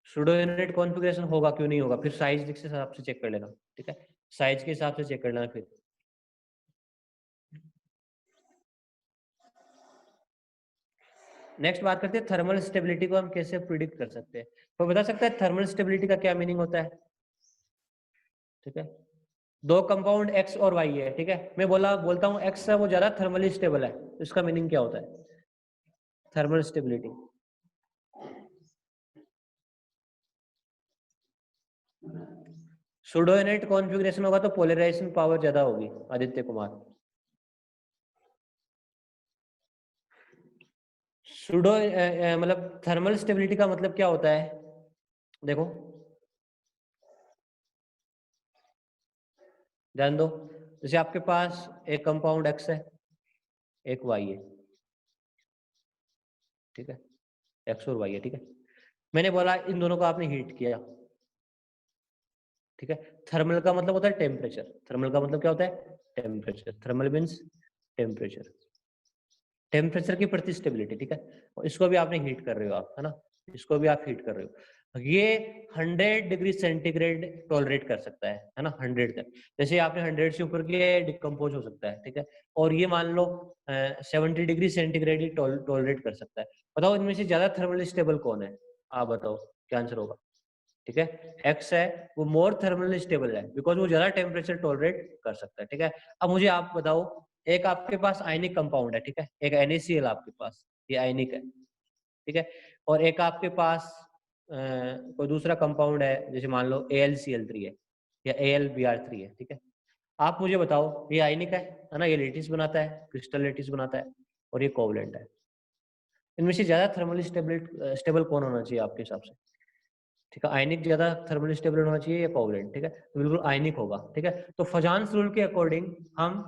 सूडो इनेट कॉन्फ़िगरेशन होगा, क्यों नहीं होगा, फिर साइज के हिसाब से चेक कर लेना। ठीक है, साइज के हिसाब से चेक कर लेना फिर। नेक्स्ट बात करते हैं थर्मल स्टेबिलिटी को हम कैसे प्रिडिक्ट कर सकते हैं। तो बता सकता है थर्मल स्टेबिलिटी का क्या मीनिंग होता है? ठीक है, दो कंपाउंड एक्स और वाई है, ठीक है, मैं बोलता हूँ एक्स है वो ज्यादा थर्मली स्टेबल है, तो इसका मीनिंग क्या होता है थर्मल स्टेबिलिटी? सुडोइनेट कॉन्फ़िगरेशन होगा तो पोलराइजेशन पावर ज्यादा होगी। आदित्य कुमार, सुडो मतलब थर्मल स्टेबिलिटी का मतलब क्या होता है? देखो ध्यान दो, जैसे आपके पास एक कंपाउंड एक्स है, एक वाई है, ठीक है, एक्स और वाई है, ठीक है, मैंने बोला इन दोनों को आपने हीट किया, ठीक है, थर्मल का मतलब होता है टेम्परेचर, थर्मल का मतलब क्या होता है temperature, thermal means temperature, temperature की प्रति स्टेबिलिटी, ठीक है, और इसको भी आपने हीट कर रहे हो आप, है ना, इसको भी आप हीट कर रहे हो, ये 100 डिग्री सेंटीग्रेड टॉलरेट कर सकता है ना, 100 तक, जैसे आपने 100 से ऊपर किया डिकम्पोज हो सकता है, ठीक है, और ये मान लो 70 डिग्री सेंटीग्रेड ही टॉलरेट कर सकता है। बताओ इनमें से ज्यादा थर्मली स्टेबल कौन है? आप बताओ क्या आंसर होगा? ठीक है, एक्स है वो मोर थर्मली स्टेबल है बिकॉज वो ज्यादा टेम्परेचर टॉलरेट कर सकता है, ठीक है। अब मुझे आप बताओ, एक आपके पास आयनिक कंपाउंड है, ठीक है, एक NaCl आपके पास, ये आयनिक है, ठीक है, और एक आपके पास कोई दूसरा कंपाउंड है, जैसे मान लो AlCl3 है या AlBr3 है, ठीक है, आप मुझे बताओ ये आयनिक है ना, ये लेटिस बनाता है, क्रिस्टल लेटिस बनाता है, और ये कोवलेंट है, इनमें से ज्यादा थर्मली स्टेबल कौन होना चाहिए आपके हिसाब से? ठीक है, आयनिक ज्यादा थर्मली स्टेबल होना चाहिए या कोवलेंट? ठीक है, तो बिल्कुल आयनिक होगा, ठीक है। तो फजान्स रूल के अकॉर्डिंग हम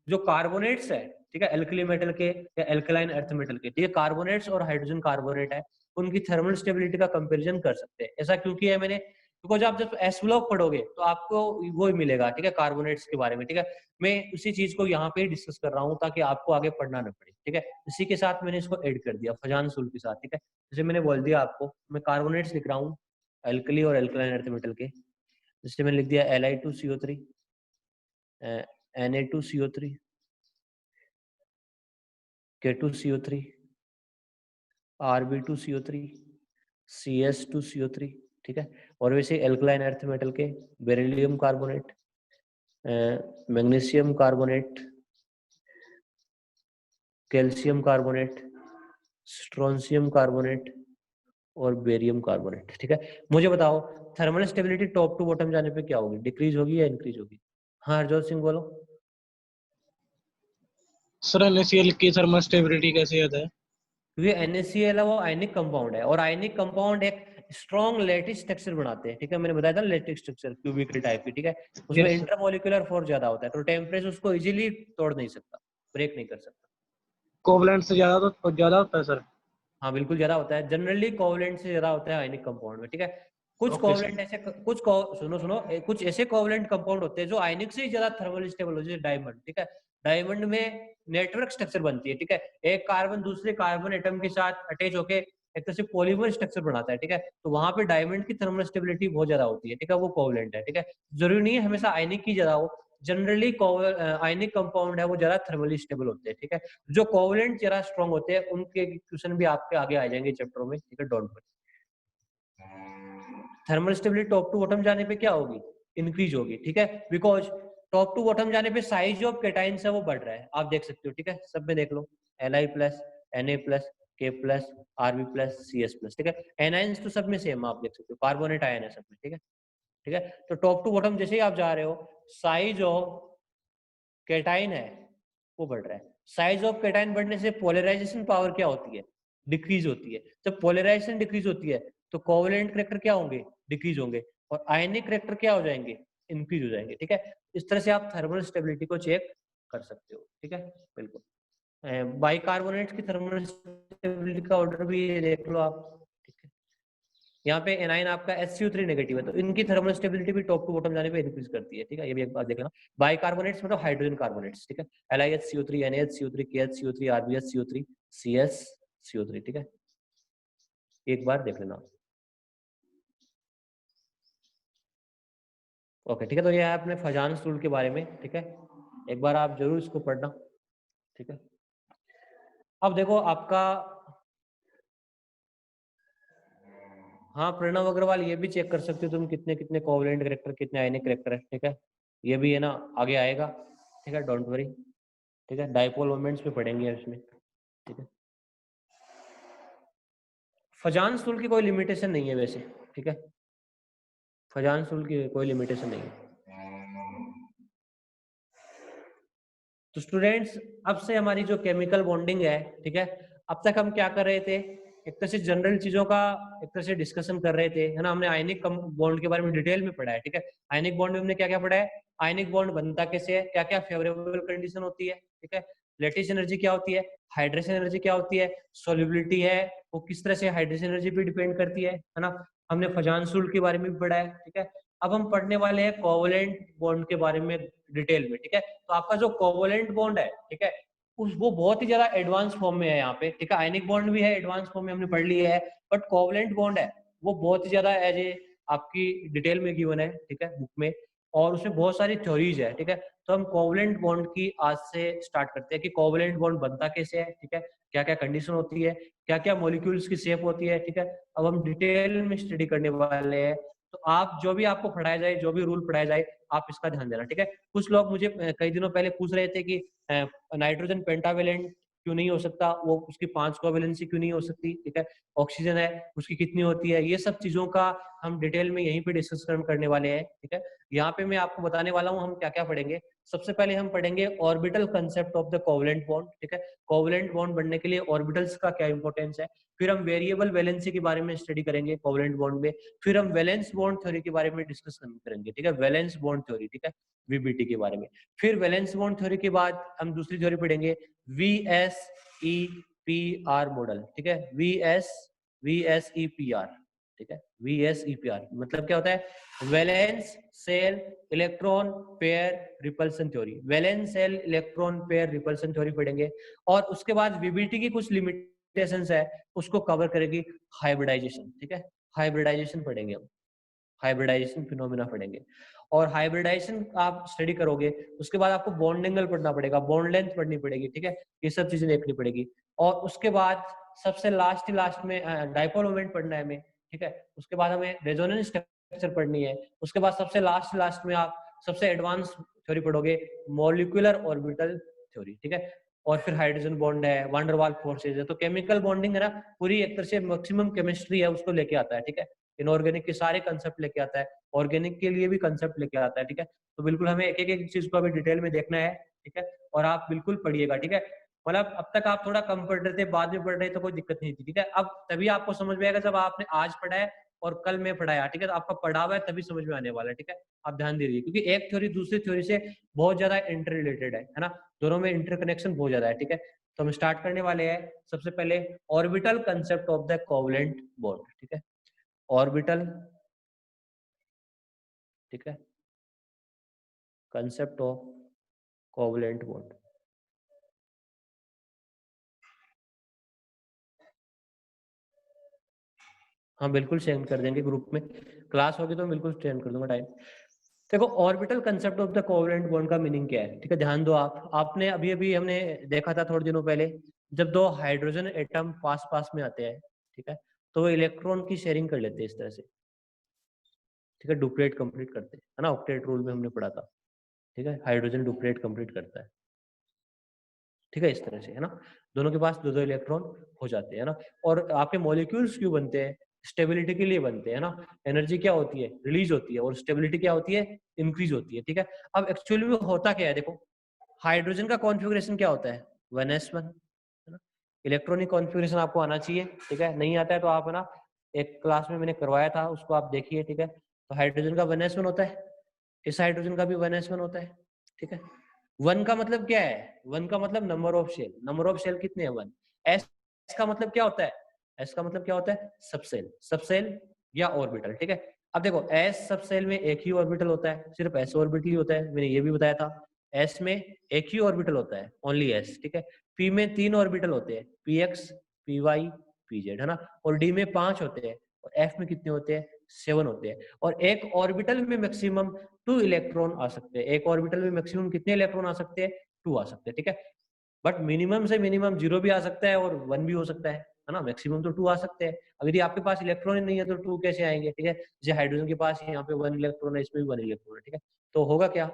जो कार्बोनेट्स है, ठीक है, एल्कली मेटल के या एल्कलाइन अर्थ मेटल के, ठीक है, कार्बोनेट्स और हाइड्रोजन कार्बोनेट है, उनकी थर्मल स्टेबिलिटी का कंपैरिजन कर सकते हैं। ऐसा क्योंकि है मैंने, बिकॉज आप जब एस ब्लॉक पढ़ोगे तो आपको वो ही मिलेगा, ठीक है, कार्बोनेट्स के बारे में, ठीक है, मैं उसी चीज को यहाँ पे ही डिस्कस कर रहा हूँ ताकि आपको आगे पढ़ना न पड़े, ठीक है, इसी के साथ मैंने इसको ऐड कर दिया फजान्स रूल के साथ, ठीक है। जैसे मैंने बोल दिया आपको, मैं कार्बोनेट्स लिख रहा हूँ एल्कली और एल्कलाइन अर्थ मेटल के, जिससे मैंने लिख दिया Li2CO3, Na2CO3, K2CO3, Rb2CO3, CS2CO3, ठीक है, और वैसे एल्कलाइन अर्थ मेटल के beryllium carbonate, magnesium carbonate, calcium carbonate, strontium carbonate और बेरियम कार्बोनेट, ठीक है। मुझे बताओ thermal stability top to bottom जाने पे क्या होगी, डिक्रीज होगी या इंक्रीज होगी? हाँ हरजोत सिंह बोलो। सर NaCl की थर्मल स्टेबिलिटी कैसे आता है? क्योंकि NaCl है वो आयनिक कंपाउंड है, और आयनिक कंपाउंड एक स्ट्रॉन्ग लैटिस स्ट्रक्चर बनाते हैं, ठीक है, मैंने बताया था लैटिस स्ट्रक्चर क्यूबिकल टाइप की, ठीक है, उसमें Yes, sir. इंटरमोलिकुलर फोर्स ज्यादा होता है, तो टेम्परेचर उसको इजीली तोड़ नहीं सकता, ब्रेक नहीं कर सकता। कोवलेंट से ज्यादा होता है सर? हाँ बिल्कुल ज्यादा होता है, जनरली कोवलेंट से ज्यादा होता है आयनिक कंपाउंड में, ठीक है। कुछ ओके सर. कोवलेंट ऐसे सुनो कुछ ऐसे कोवलेंट कंपाउंड होते हैं जो आयनिक से ही ज्यादा थर्मली स्टेबल होते हैं, जैसे डायमंड, ठीक है, डायमंड में नेटवर्क स्ट्रक्चर बनती है, ठीक है, एक कार्बन दूसरे कार्बन एटम के साथ अटैच होके एक तरह से पॉलीमर स्ट्रक्चर बनाता है, ठीक है, तो वहां पे डायमंड की थर्मल स्टेबिलिटी बहुत ज्यादा होती है, ठीक है, वो कोवलेंट है, ठीक है। जरूरी नहीं है हमेशा आयनिक की ज्यादा हो, जनरली आयनिक कंपाउंड है वो ज्यादा थर्मली स्टेबल होते हैं, ठीक है। जो कोवलेंट जरा स्ट्रॉन्ग होते हैं उनके क्वेश्चन भी आपके आगे आ जाएंगे चैप्टरों में, ठीक है, don't worry. Thermal stability top to bottom जाने पे क्या होगी, इंक्रीज होगी, ठीक है, बिकॉज टॉप टू बॉटम जाने पे साइज ऑफ कैटाइंस है वो बढ़ रहा है, आप देख सकते हो, ठीक है, सब में देख लो Li plus, Na plus, K plus, Rb plus, Cs plus, ठीक है, एनाइंस तो सब में सेम आप देख सकते हो, कार्बोनेट आयन है सब में, ठीक है, ठीक है। तो टॉप टू बॉटम जैसे ही आप जा रहे हो साइज ऑफ कैटाइन है वो बढ़ रहा है, साइज ऑफ कैटाइन बढ़ने से पोलराइजेशन पावर क्या होती है, डिक्रीज होती है, जब पोलराइजेशन डिक्रीज होती है तो कोवलेंट करैक्टर क्या होंगे, डिक्रीज होंगे, और आयनिक करैक्टर क्या हो जाएंगे, इंक्रीज हो जाएंगे, ठीक है। इस तरह से आप थर्मल स्टेबिलिटी को चेक कर सकते हो, ठीक है, बिल्कुल। बाइकार्बोनेट की थर्मल स्टेबिलिटी का ऑर्डर भी देख लो आप, ठीक है, यहाँ पे एनाइन आपका SCO3 नेगेटिव है, तो इनकी थर्मल स्टेबिलिटी भी टॉप टू बॉटम जाने पे इंक्रीज करती है, ठीक है, ये भी एक बात देख लेना। बाइकार्बोनेट्स मतलब हाइड्रोजन कार्बोनेट्स, ठीक है, LiHCO3, NaHCO3, KHCO3, RbHCO3, CsCO3, ठीक है, एक बार देख लेना। ओके, ठीक है, तो ये है अपने फजान्स रूल के बारे में, ठीक है, एक बार आप जरूर इसको पढ़ना, ठीक है। अब देखो आपका हाँ प्रणव अग्रवाल, ये भी चेक कर सकते हो तुम कितने कितने कोवलेंट कैरेक्टर, कितने आयनिक कैरेक्टर है, ठीक है। ये भी है ना आगे आएगा, ठीक है, डोंट वरी, ठीक है। डाइपोल मोमेंट्स पे पढ़ेंगे इसमें, ठीक है। फजान सूल की कोई लिमिटेशन नहीं है वैसे, ठीक है। फजान सूल की कोई लिमिटेशन नहीं है। तो स्टूडेंट्स अब से हमारी जो केमिकल बॉन्डिंग है, ठीक है, अब तक हम क्या कर रहे थे, एक तरह से जनरल चीजों का एक तरह से डिस्कशन कर रहे थे, है ना। हमने आयनिक बॉन्ड के बारे में डिटेल में पढ़ा है, ठीक है। आयनिक बॉन्ड में हमने क्या क्या पढ़ा है, आयनिक बॉन्ड बनता कैसे है, क्या क्या फेवरेबल कंडीशन होती है, ठीक है। लैटिस एनर्जी क्या होती है, हाइड्रेशन एनर्जी क्या होती है, सोल्युबिलिटी है वो किस तरह से हाइड्रेशन एनर्जी पे डिपेंड करती है ना। हमने फजानसूल के बारे में भी पढ़ा है, ठीक है। अब हम पढ़ने वाले हैं कोवलेंट बॉन्ड के बारे में डिटेल में, ठीक है। तो आपका जो कोवलेंट बॉन्ड है, ठीक है, वो बहुत ही ज्यादा एडवांस फॉर्म में है यहाँ पे, ठीक है। आयनिक बॉन्ड भी है एडवांस फॉर्म में हमने पढ़ लिया है, बट कोवलेंट बॉन्ड है वो बहुत ही ज्यादा एज ए आपकी डिटेल में गिवन है, ठीक है, बुक में। और उसमें बहुत सारी थ्योरीज है, ठीक है। तो हम कोवलेंट बॉन्ड की आज से स्टार्ट करते हैं कि कोवलेंट बॉन्ड बनता कैसे है, ठीक है, क्या क्या कंडीशन होती है, क्या क्या मॉलिक्यूल्स की शेप होती है, ठीक है। अब हम डिटेल में स्टडी करने वाले हैं। तो आप जो भी आपको पढ़ाया जाए, जो भी रूल पढ़ाया जाए, आप इसका ध्यान देना, ठीक है। कुछ लोग मुझे कई दिनों पहले पूछ रहे थे कि नाइट्रोजन पेंटावेलेंट क्यों नहीं हो सकता, वो उसकी 5 कोवेलेंसी क्यों नहीं हो सकती, ठीक है। ऑक्सीजन है उसकी कितनी होती है, ये सब चीजों का हम डिटेल में यहीं पे डिस्कस करने वाले हैं, ठीक है। यहाँ पे मैं आपको बताने वाला हूँ हम क्या क्या पढ़ेंगे। सबसे पहले हम पढ़ेंगे orbital concept of the covalent bond, ठीक है। कोवेलेंट बॉन्ड बनने के लिए ऑर्बिटल्स का क्या इंपॉर्टेंस है। फिर हम वेरिएबल वैलेंसी के बारे में स्टडी करेंगे कोवेलेंट बॉन्ड में। फिर हम वैलेंस बॉन्ड थ्योरी के बारे में डिस्कस करेंगे, ठीक है, वैलेंस बॉन्ड थ्योरी, ठीक है, वीबीटी के बारे में। फिर वैलेंस बॉन्ड थ्योरी के बाद हम दूसरी थ्योरी पढ़ेंगे VSEPR मॉडल, ठीक है, VSEPR, ठीक है। VSEPR मतलब क्या होता है, valence shell electron pair repulsion theory, valence shell electron pair repulsion theory पढ़ेंगे। और उसके बाद वीबीटी की कुछ लिमिटेशंस है उसको कवर करेगी हाइब्रिडाइजेशन, ठीक है। हाइब्रिडाइजेशन पढ़ेंगे हम, हाइब्रिडाइजेशन फिनोमेना पढ़ेंगे। और हाइब्रिडाइजेशन आप स्टडी करोगे उसके बाद आपको बॉन्ड एंगल पढ़ना पड़ेगा, बॉन्ड लेंथ पढ़नी पड़ेगी, ठीक है, ये सब चीजें देखनी पड़ेगी। और उसके बाद सबसे लास्ट में डाइपोल मोमेंट पढ़ना है हमें, ठीक है। उसके बाद हमें रेजोनेंस स्ट्रक्चर पढ़नी है। उसके बाद सबसे लास्ट में आप सबसे एडवांस थ्योरी पढ़ोगे, मॉलिक्यूलर ऑर्बिटल थ्योरी, ठीक है। और फिर हाइड्रोजन बॉन्ड है, वान डेर वाल्स फोर्सेज है। तो केमिकल बॉन्डिंग है ना, पूरी एक तरह से मैक्सिमम केमिस्ट्री है उसको लेके आता है, ठीक है। इनऑर्गेनिक के सारे कंसेप्ट लेके आता है, ऑर्गेनिक के लिए भी कंसेप्ट लेके आता है, ठीक है। तो बिल्कुल हमें एक एक चीज को अभी डिटेल में देखना है, ठीक है। और आप बिल्कुल पढ़िएगा, ठीक है। मतलब अब तक आप थोड़ा कम पढ़ रहे थे, बाद में पढ़ रहे तो कोई दिक्कत नहीं थी, ठीक है। अब तभी आपको समझ में आएगा जब आपने आज पढ़ा है और कल में पढ़ाया, ठीक है। तो आपका पढ़ा हुआ है तभी समझ में आने वाला है, ठीक है। आप ध्यान दीजिए क्योंकि एक थ्योरी दूसरी थ्योरी से बहुत ज्यादा इंटर रिलेटेड है ना, दोनों में इंटरकनेक्शन बहुत ज्यादा है, ठीक है। तो हम स्टार्ट करने वाले हैं सबसे पहले orbital concept of the covalent bond, ठीक है। ऑर्बिटल, ठीक है, कंसेप्ट ऑफ कोवेलेंट बॉन्ड। हाँ बिल्कुल सेंड कर देंगे ग्रुप में, क्लास होगी तो बिल्कुल सेंड कर दूंगा टाइम। देखो orbital concept of the covalent bond का मीनिंग क्या है, ठीक है, ध्यान दो आप। आपने अभी अभी हमने देखा था थोड़े दिनों पहले, जब दो हाइड्रोजन एटम पास पास में आते हैं, ठीक है, तो वो इलेक्ट्रॉन की शेयरिंग कर लेते हैं इस तरह से, ठीक है, डुप्लेट कंप्लीट करते हैं, है ना, ऑक्टेट रूल में हमने पढ़ा था, ठीक है। हाइड्रोजन डुप्लेट कंप्लीट करता है, ठीक है, इस तरह से, है ना। दोनों के पास दो दो इलेक्ट्रॉन हो जाते हैं ना। और आपके मॉलिक्यूल्स क्यों बनते हैं, स्टेबिलिटी के लिए बनते हैं ना। एनर्जी क्या होती है, रिलीज होती है, और स्टेबिलिटी क्या होती है, इंक्रीज होती है, ठीक है। अब एक्चुअली में होता क्या है, देखो हाइड्रोजन का कॉन्फ़िगरेशन क्या होता है, 1s1, है ना। इलेक्ट्रॉनिक कॉन्फ़िगरेशन आपको आना चाहिए, ठीक है, नहीं आता है तो आप है ना एक क्लास में मैंने करवाया था उसको आप देखिए, ठीक है। तो हाइड्रोजन का 1s1 होता है, इस हाइड्रोजन का भी 1s1 होता है, ठीक है। 1 का मतलब क्या है, 1 का मतलब number of shell, number of shell कितने हैं 1। एस का मतलब क्या होता है, एस का मतलब क्या होता है, सबसेल, सबसेल या ऑर्बिटल, ठीक है। अब देखो एस सबसेल में एक ही ऑर्बिटल होता है, सिर्फ एस ऑर्बिटल ही होता है, मैंने ये भी बताया था। एस में एक ही ऑर्बिटल होता है, ओनली एस, ठीक है। पी में 3 ऑर्बिटल होते हैं, P X, P Y, P Z, है ना। और डी में 5 होते हैं, और एफ में कितने होते हैं, 7 होते हैं। और एक ऑर्बिटल में मैक्सिमम 2 इलेक्ट्रॉन आ सकते हैं, एक ऑर्बिटल में मैक्सिमम कितने इलेक्ट्रॉन आ सकते हैं, 2 आ सकते हैं, ठीक है। बट मिनिमम से मिनिमम 0 भी आ सकता है और 1 भी हो सकता है है ना, मैक्सिमम तो 2 आ सकते हैं। अब यदि आपके पास इलेक्ट्रॉन ही नहीं है तो 2 कैसे आएंगे, ठीक है। जैसे हाइड्रोजन के पास यहाँ पे 1 इलेक्ट्रॉन है, इसमें भी 1 इलेक्ट्रॉन है, ठीक है। तो होगा क्या,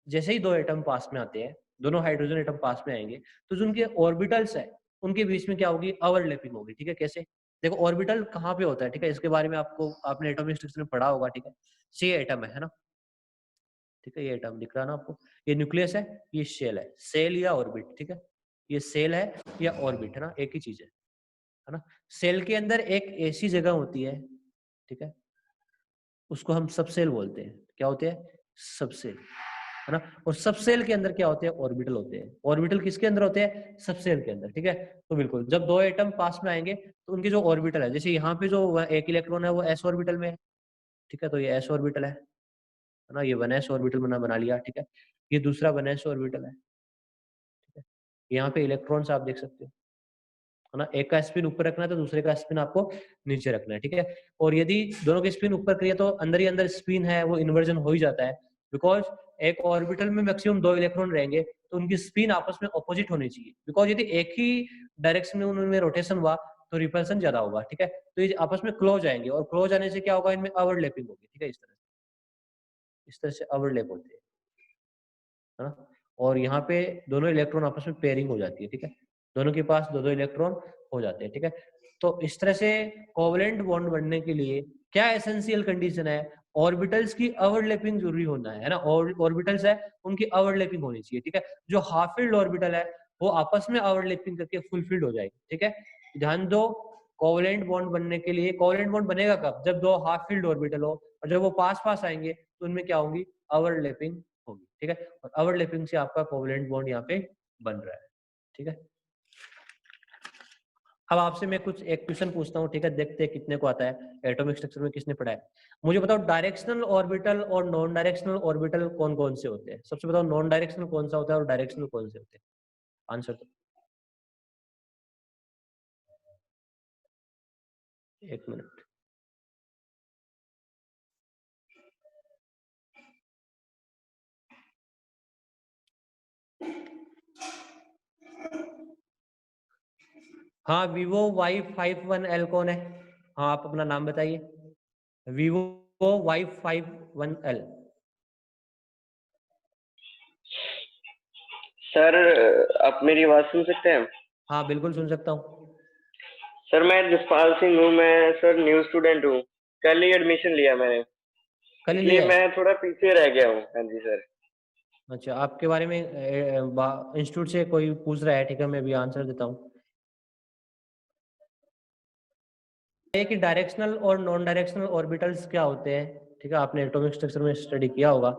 जैसे ही 2 एटम पास में आते हैं, दोनों हाइड्रोजन एटम पास में आएंगे, तो जो उनके ऑर्बिटल्स है उनके बीच में क्या होगी, ओवरलैपिंग होगी, ठीक है। कैसे, देखो ऑर्बिटल कहाँ पे होता है, ठीक है, इसके बारे में आपने एटॉमिक स्ट्रक्चर में पढ़ा होगा, ठीक है। ये एटम है ना, ठीक है, ये एटम दिख रहा है ना आपको, ये न्यूक्लियस है, ये शेल है, सेल या ऑर्बिट, ठीक है। ये सेल है या ऑर्बिट, है ना, एक ही चीज है ना। सेल के अंदर एक ऐसी जगह होती है, ठीक है, उसको हम सबसेल बोलते हैं। क्या होते हैं, सबसेल, है ना। और सबसेल के अंदर क्या होते हैं, ऑर्बिटल होते हैं। ऑर्बिटल किसके अंदर होते हैं, सबसेल के अंदर, ठीक है। तो बिल्कुल जब 2 एटम पास में आएंगे तो उनके जो ऑर्बिटल है, जैसे यहाँ पे जो 1 इलेक्ट्रॉन है वो s ऑर्बिटल में है, ठीक है, तो ये s ऑर्बिटल है ना, ये 1s ऑर्बिटल बना लिया, ठीक है। ये दूसरा 1s ऑर्बिटल है, ठीक है। यहाँ पे इलेक्ट्रॉन्स आप देख सकते हो, है ना, एक का स्पिन ऊपर रखना है तो दूसरे का स्पिन आपको नीचे रखना है, ठीक है। और यदि दोनों की स्पिन ऊपर करिए तो अंदर ही अंदर स्पिन है वो इन्वर्जन हो ही जाता है, बिकॉज एक ऑर्बिटल में मैक्सिमम 2 इलेक्ट्रॉन रहेंगे तो उनकी स्पिन आपस में ऑपोजिट होनी चाहिए, बिकॉज यदि एक ही डायरेक्शन में उनमें रोटेशन हुआ तो रिपल्सन ज्यादा होगा, ठीक है। तो ये आपस में क्लोज आएंगे और क्लोज आने से क्या होगा, इनमें ओवरलैपिंग होगी, ठीक है। इस तरह से ओवरलैप होते हैं, है ना। और यहाँ पे दोनों इलेक्ट्रॉन आपस में पेयरिंग हो जाती है, ठीक है, दोनों के पास 2 इलेक्ट्रॉन हो जाते हैं, ठीक है। तो इस तरह से कोवलेंट बॉन्ड बनने के लिए क्या एसेंशियल कंडीशन है, ऑर्बिटल्स की ओवरलैपिंग जरूरी होना है ना। ऑर्बिटल्स है उनकी ओवरलैपिंग होनी चाहिए, ठीक है। जो हाफ फील्ड ऑर्बिटल है वो आपस में ओवरलैपिंग करके फुल फील्ड हो जाएगी, ठीक है। ध्यान दो, कोवलेंट बॉन्ड बनने के लिए, कोवलेंट बॉन्ड बनेगा कब, जब 2 हाफ फील्ड ऑर्बिटल हो और जब वो पास पास आएंगे तो उनमें क्या होगी, ओवरलैपिंग होगी, ठीक है। और ओवरलैपिंग से आपका कोवलेंट बॉन्ड यहाँ पे बन रहा है, ठीक है। अब आपसे मैं कुछ एक क्वेश्चन पूछता हूँ, ठीक है, देखते हैं कितने को आता है, एटॉमिक स्ट्रक्चर में किसने पढ़ा है। मुझे बताओ डायरेक्शनल ऑर्बिटल और नॉन डायरेक्शनल ऑर्बिटल कौन कौन से होते हैं। सबसे बताओ नॉन डायरेक्शनल कौन सा होता है और डायरेक्शनल कौन से होते हैं, आंसर तो 1 मिनट। हाँ, Vivo Y51L कौन है, हाँ आप अपना नाम बताइए। Vivo Y51L। सर आप मेरी आवाज सुन सकते हैं? हाँ बिल्कुल सुन सकता हूँ। सर मैं जसपाल सिंह हूँ, मैं सर न्यू स्टूडेंट हूँ, कल ही एडमिशन लिया मैंने, कल ही इसलिए लिया है? मैं थोड़ा पीछे रह गया हूँ। हाँ जी सर। अच्छा, आपके बारे में इंस्टीट्यूट से कोई पूछ रहा है, ठीक है, मैं भी आंसर देता हूँ। कि डायरेक्शनल और नॉन डायरेक्शनल ऑर्बिटल्स क्या होते हैं, ठीक है, आपने एटॉमिक स्ट्रक्चर में स्टडी किया होगा,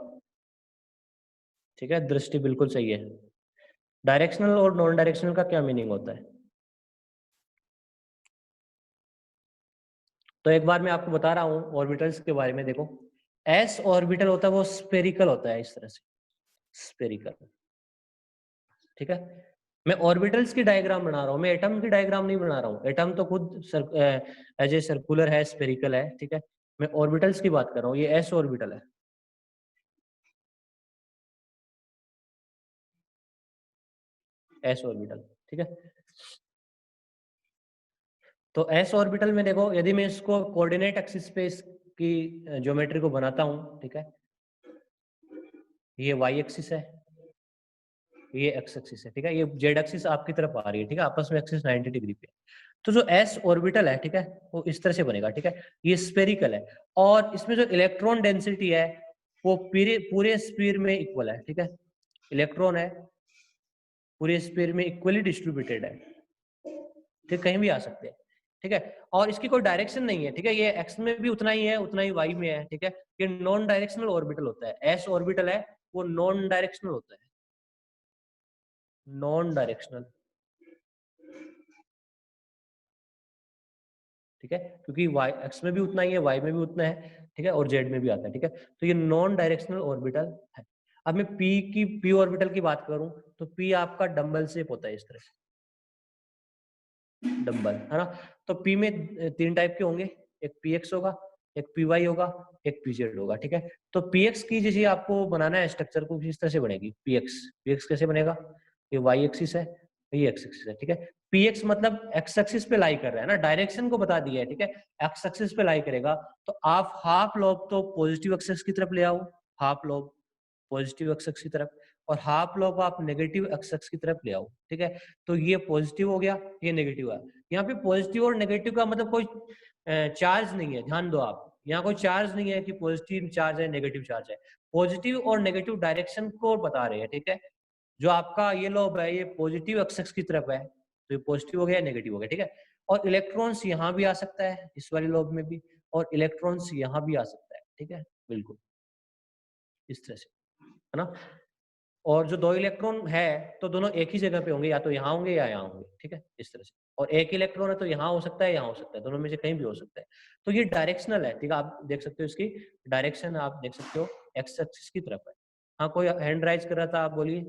ठीक है, दृष्टि बिल्कुल सही है। डायरेक्शनल और नॉन डायरेक्शनल का क्या मीनिंग होता है, तो एक बार मैं आपको बता रहा हूँ ऑर्बिटल्स के बारे में। देखो एस ऑर्बिटल होता है वो स्पेरिकल होता है, इस तरह से स्पेरिकल, ठीक है। मैं ऑर्बिटल्स की डायग्राम बना रहा हूँ, मैं एटम की डायग्राम नहीं बना रहा हूँ। एटम तो खुद एज ए सर्कुलर है, स्पेरिकल है, ठीक है। मैं ऑर्बिटल्स की बात कर रहा हूँ, ये एस ऑर्बिटल है, एस ऑर्बिटल, ठीक है। तो एस ऑर्बिटल में देखो, यदि मैं इसको कोऑर्डिनेट एक्सिस पे इसकी ज्योमेट्री को बनाता हूँ, ठीक है, ये वाई एक्सिस है, ये एक्स एक्सिस है, ठीक है, ये जेड एक्सिस आपकी तरफ आ रही है, ठीक है, आपस में एक्सिस 90 डिग्री पे। तो जो एस ऑर्बिटल है, ठीक है, वो इस तरह से बनेगा, ठीक है, ये स्पेरिकल है और इसमें जो इलेक्ट्रॉन डेंसिटी है वो पूरे स्फीयर में इक्वल है, ठीक है। इलेक्ट्रॉन है पूरे स्फीयर में इक्वली डिस्ट्रीब्यूटेड है, ठीक, कहीं भी आ सकते हैं, ठीक है। और इसकी कोई डायरेक्शन नहीं है, ठीक है, ये एक्स में भी उतना ही है, उतना ही वाई में है, ठीक है। ये नॉन डायरेक्शनल ऑर्बिटल होता है, एस ऑर्बिटल है वो नॉन डायरेक्शनल होता है, नॉन डायरेक्शनल, ठीक है, क्योंकि वाई एक्स में भी उतना ही है, वाई में भी उतना है, ठीक है, और जेड में भी आता है, ठीक है। तो ये नॉन डायरेक्शनल ऑर्बिटल है। अब मैं पी ऑर्बिटल की बात करूं तो पी आपका डंबल शेप होता है, इस तरह से डंबल, है ना। तो पी में 3 टाइप के होंगे, एक पी एक्स होगा, एक पी वाई होगा, एक पी जेड होगा, ठीक है। तो पी एक्स की जैसे आपको बनाना है स्ट्रक्चर को, इस तरह से बनेगी पी एक्स कैसे बनेगा, ये वाई एक्सिस है, ये एक्स एक्सिस है, ठीक है। px मतलब x एक्सिस पे लाई कर रहा है ना, डायरेक्शन को बता दिया है, ठीक है, x एक्सिस पे लाई करेगा, तो आप हाफ लॉब तो पॉजिटिव एक्सिस की तरफ ले आओ, हाफ लॉब पॉजिटिव एक्सिस की तरफ, और हाफ लॉब आप नेगेटिव एक्सिस की तरफ ले आओ, ठीक है। तो ये पॉजिटिव हो गया, ये नेगेटिव है। यहाँ पे पॉजिटिव और नेगेटिव का मतलब कोई चार्ज नहीं है, ध्यान दो आप, यहाँ कोई चार्ज नहीं है कि पॉजिटिव चार्ज है नेगेटिव चार्ज है, पॉजिटिव और नेगेटिव डायरेक्शन को बता रहे हैं, ठीक है। जो आपका ये लोब है ये पॉजिटिव एक्सिस की तरफ है, तो ये पॉजिटिव हो गया, नेगेटिव हो गया, ठीक है। और इलेक्ट्रॉन्स यहाँ भी आ सकता है, इस वाले लोब में भी, और इलेक्ट्रॉन्स यहाँ भी आ सकता है, ठीक है, बिल्कुल इस तरह से, है ना। और जो दो इलेक्ट्रॉन है तो दोनों एक ही जगह पे होंगे, या तो यहाँ होंगे या यहाँ होंगे, ठीक है, इस तरह से। और एक इलेक्ट्रॉन है तो यहाँ हो सकता है, यहाँ हो सकता है, दोनों में से कहीं भी हो सकता है। तो ये डायरेक्शनल है, ठीक है, आप देख सकते हो इसकी डायरेक्शन, आप देख सकते हो एक्स एक्सिस की तरफ है। हाँ, कोई हैंड राइज कर रहा था, आप बोलिए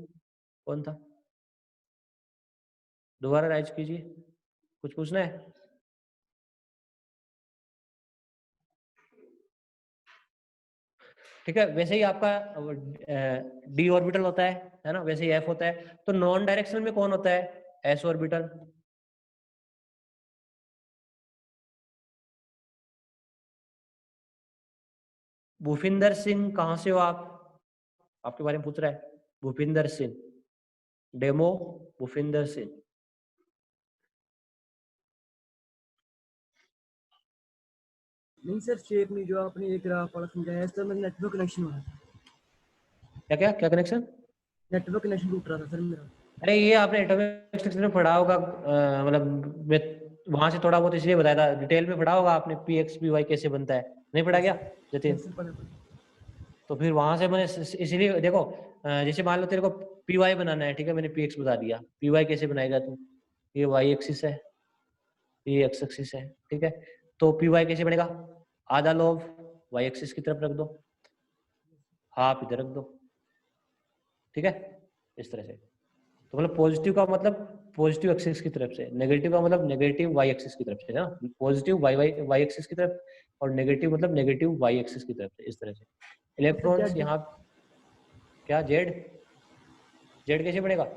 कौन था, दोबारा राइज कीजिए, कुछ पूछना है। ठीक है, वैसे ही आपका डी ऑर्बिटल होता है ना, वैसे ही एफ होता है। तो नॉन डायरेक्शनल में कौन होता है, एस ऑर्बिटल। भूपिंदर सिंह कहाँ से हो आप, आपके बारे में पूछ रहा है भूपिंदर सिंह, डेमो भूपिंदर सिंह। नहीं सर, शेप में जो आपने एक ग्राफ वाला समझाया सर, मेरा नेटवर्क कनेक्शन हो रहा था। क्या क्या क्या कनेक्शन, नेटवर्क कनेक्शन टूट रहा था सर मेरा। अरे ये आपने एटॉमिक स्ट्रक्चर में पढ़ा होगा, मतलब मैं वहां से थोड़ा बहुत इसलिए बताया था, डिटेल में पढ़ा होगा आपने, पी एक्स पी वाई कैसे बनता है, नहीं पढ़ा क्या जतिन। सर पढ़ा। तो फिर वहां से मैंने इसलिए देखो, जैसे मान लो तेरे को पी वाई बनाना है, ठीक है, मैंने पी एक्स बता दिया, पी वाई कैसे बनाएगा तू, ये वाई एक्सिस है, ये एक्स एक्सिस है, ठीक है। तो पी वाई कैसे बनेगा, आधा लोब वाई एक्सिस की तरफ रख दो, हाफ इधर रख दो, ठीक है, इस तरह से। तो मतलब पॉजिटिव का मतलब पॉजिटिव एक्सिस की तरफ से, नेगेटिव का मतलब नेगेटिव वाई एक्सिस की तरफ से, है ना, positive Y Y Y axis की तरफ, और नेगेटिव मतलब नेगेटिव वाई एक्सिस की तरफ से, इस तरह से। इलेक्ट्रॉन्स यहाँ क्या जेड, जेड कैसे बनेगा,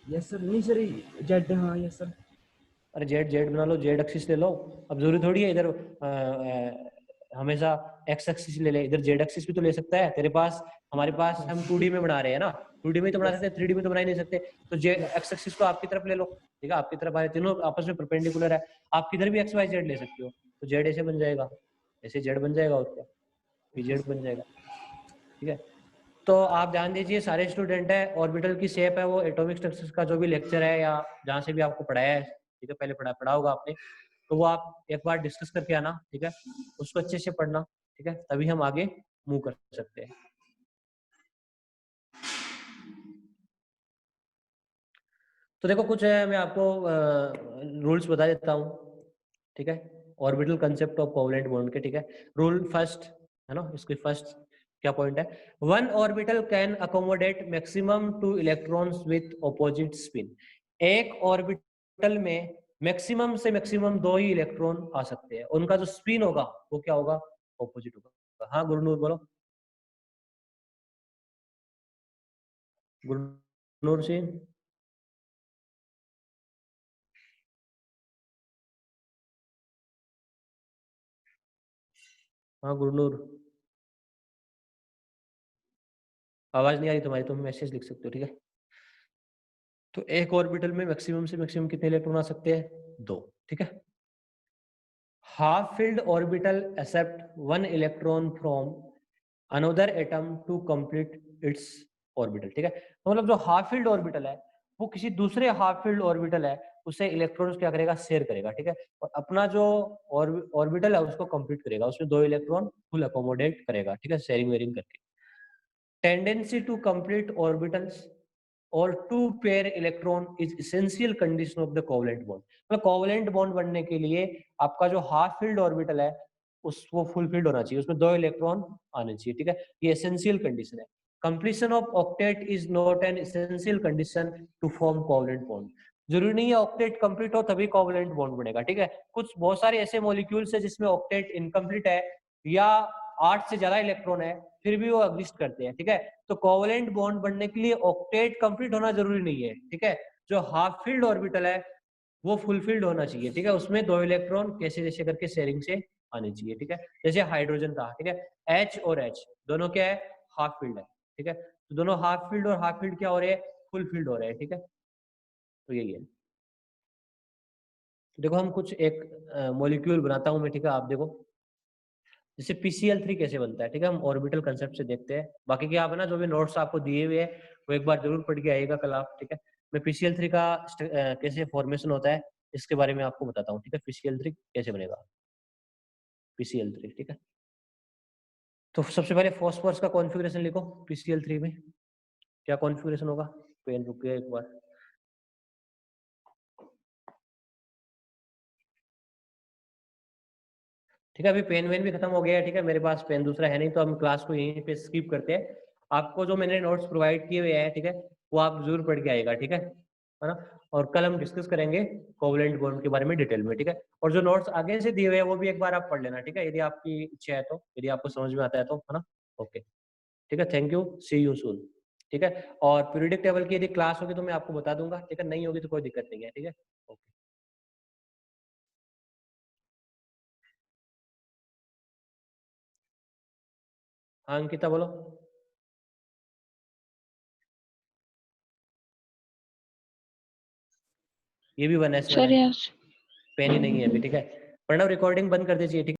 यस सर, नहीं सर जेड, हाँ यस सर। अरे जेड जेड बना लो, जेड एक्सिस ले लो, अब जरूरी थोड़ी है इधर हमेशा एक्स एक्सिस ले ले, इधर जेड एक्सिस भी तो ले सकता है तेरे पास, हमारे पास हम 2D में बना रहे हैं ना, 2D में तो बना सकते हैं, 3D में तो बना ही नहीं सकते। तो जे एक्स एक्सिस को आपकी तरफ ले लो, ठीक है, आपकी तरफ आए, तीनों आपस में परपेंडिकुलर है, आप किधर भी एक्स वाई जेड ले सकते हो, तो जेड ऐसे बन जाएगा, ऐसे जेड बन जाएगा, और क्या जेड बन जाएगा, ठीक है। तो आप ध्यान दीजिए सारे स्टूडेंट है, ऑर्बिटल की शेप है वो एटॉमिक स्ट्रक्चर्स का जो भी लेक्चर है या जहाँ से भी आपको पढ़ाया है, ठीक है, पहले पढ़ा होगा आपने, तो वो आप एक बार डिस्कस करके आना, ठीक है, उसको अच्छे से पढ़ना, ठीक है, तभी हम आगे मूव कर सकते हैं। तो देखो कुछ है, मैं आपको रूल्स बता देता हूँ, ठीक है, orbital concept of covalent bond के, ठीक है। रूल फर्स्ट है ना, इसके फर्स्ट क्या पॉइंट है, one orbital can accommodate maximum 2 electrons with opposite spin. एक ऑर्बिटल में मैक्सिमम से मैक्सिमम 2 ही इलेक्ट्रॉन आ सकते हैं, उनका जो स्पिन होगा वो क्या होगा, ऑपोजिट होगा। हाँ गुरनूर बोलो, गुरनूर सिंह। हाँ गुरनूर, आवाज नहीं आ रही तुम्हारी, तुम मैसेज लिख सकते हो, ठीक है। तो एक ऑर्बिटल में मैक्सिमम से मैक्सिमम कितने इलेक्ट्रॉन आ सकते हैं, 2, ठीक है। Half filled orbital accept 1 electron from another atom to complete its orbital, ठीक है। तो मतलब जो हाफ फील्ड ऑर्बिटल है वो किसी दूसरे हाफ फील्ड ऑर्बिटल है उसे इलेक्ट्रॉन्स क्या करेगा, शेयर करेगा, ठीक है, और अपना जो ऑर्बिटल है उसको कंप्लीट करेगा, उसमें 2 इलेक्ट्रॉन फुल अकोमोडेट करेगा, ठीक है, शेयरिंग वेयरिंग करके। टेंडेंसी टू कंप्लीट ऑर्बिटल्स और to pair electron is essential condition of the covalent bond. मतलब कोवलेंट बॉन्ड बनने के लिए आपका जो हाफ फील्ड ऑर्बिटल है उस वो फुलफिल्ड होना चाहिए, उसमें 2 इलेक्ट्रॉन आने चाहिए, ठीक है, ये एसेंशियल कंडीशन है। Completion of octet is not an essential condition to form covalent bond. जरूरी नहीं है ऑक्टेट कंप्लीट हो तभी कोवलेंट बॉन्ड बनेगा, ठीक है। कुछ बहुत सारे ऐसे मॉलिक्यूल्स है जिसमें ऑक्टेट इनकम्प्लीट है या 8 से ज्यादा इलेक्ट्रॉन है फिर भी वो एग्जिस्ट करते हैं, ठीक है। तो कोवलेंट बॉन्ड बनने के लिए ऑक्टेट कंप्लीट होना जरूरी नहीं है, ठीक है। जो हाफ फील्ड ऑर्बिटल है वो फुलफिल्ड होना चाहिए, ठीक है। उसमें 2 इलेक्ट्रॉन कैसे जैसे करके शेयरिंग से आने चाहिए, ठीक है। जैसे हाइड्रोजन का, ठीक है, H और H दोनों क्या है, हाफ फील्ड है, ठीक है। तो दोनों हाफ फील्ड और हाफ फील्ड क्या हो रहे हैं, फुल फील्ड हो रहे हैं, ठीक है। तो यही है। देखो हम कुछ एक मॉलिक्यूल बनाता हूँ मैं, ठीक है। आप देखो जैसे PCl3 कैसे बनता है, ठीक है। हम ऑर्बिटल कंसेप्ट से देखते हैं। बाकी क्या आप ना जो भी नोट्स आपको दिए हुए हैं वो एक बार जरूर पढ़ के आइएगा कल आप, ठीक है। मैं PCl3 का कैसे फॉर्मेशन होता है इसके बारे में आपको बताता हूँ, ठीक है। PCl3 कैसे बनेगा, PCl3, ठीक है। तो सबसे पहले फॉस्फोरस का कॉन्फ़िगरेशन लिखो PCl3 में। क्या कॉन्फ़िगरेशन होगा, पेन रुकिए एक बार। ठीक है, अभी पेन वेन भी खत्म हो गया है, ठीक है। मेरे पास पेन दूसरा है नहीं, तो हम क्लास को यहीं पे स्किप करते हैं। आपको जो मैंने नोट्स प्रोवाइड किए हुए हैं, ठीक है, वो आप जरूर पढ़ के आएगा, ठीक है ना। और कल हम डिस्कस करेंगे कोवलेंट बॉन्ड के बारे में डिटेल में, ठीक है। और जो नोट्स आगे से दिए हुए हैं वो भी एक बार आप पढ़ लेना, ठीक है, यदि आपकी इच्छा है तो, यदि आपको समझ में आता है तो, है ना। ओके, ठीक है, thank you, see you soon, ठीक है। और पीरियडिक टेबल की यदि क्लास होगी तो मैं आपको बता दूंगा, ठीक है। नहीं होगी तो कोई दिक्कत नहीं है, ठीक है। ओके, हाँ अंकिता बोलो। ये भी 1s1 सर है, यस। पेन ही नहीं है अभी, ठीक है। प्रणव रिकॉर्डिंग बंद कर दीजिए, ठीक है।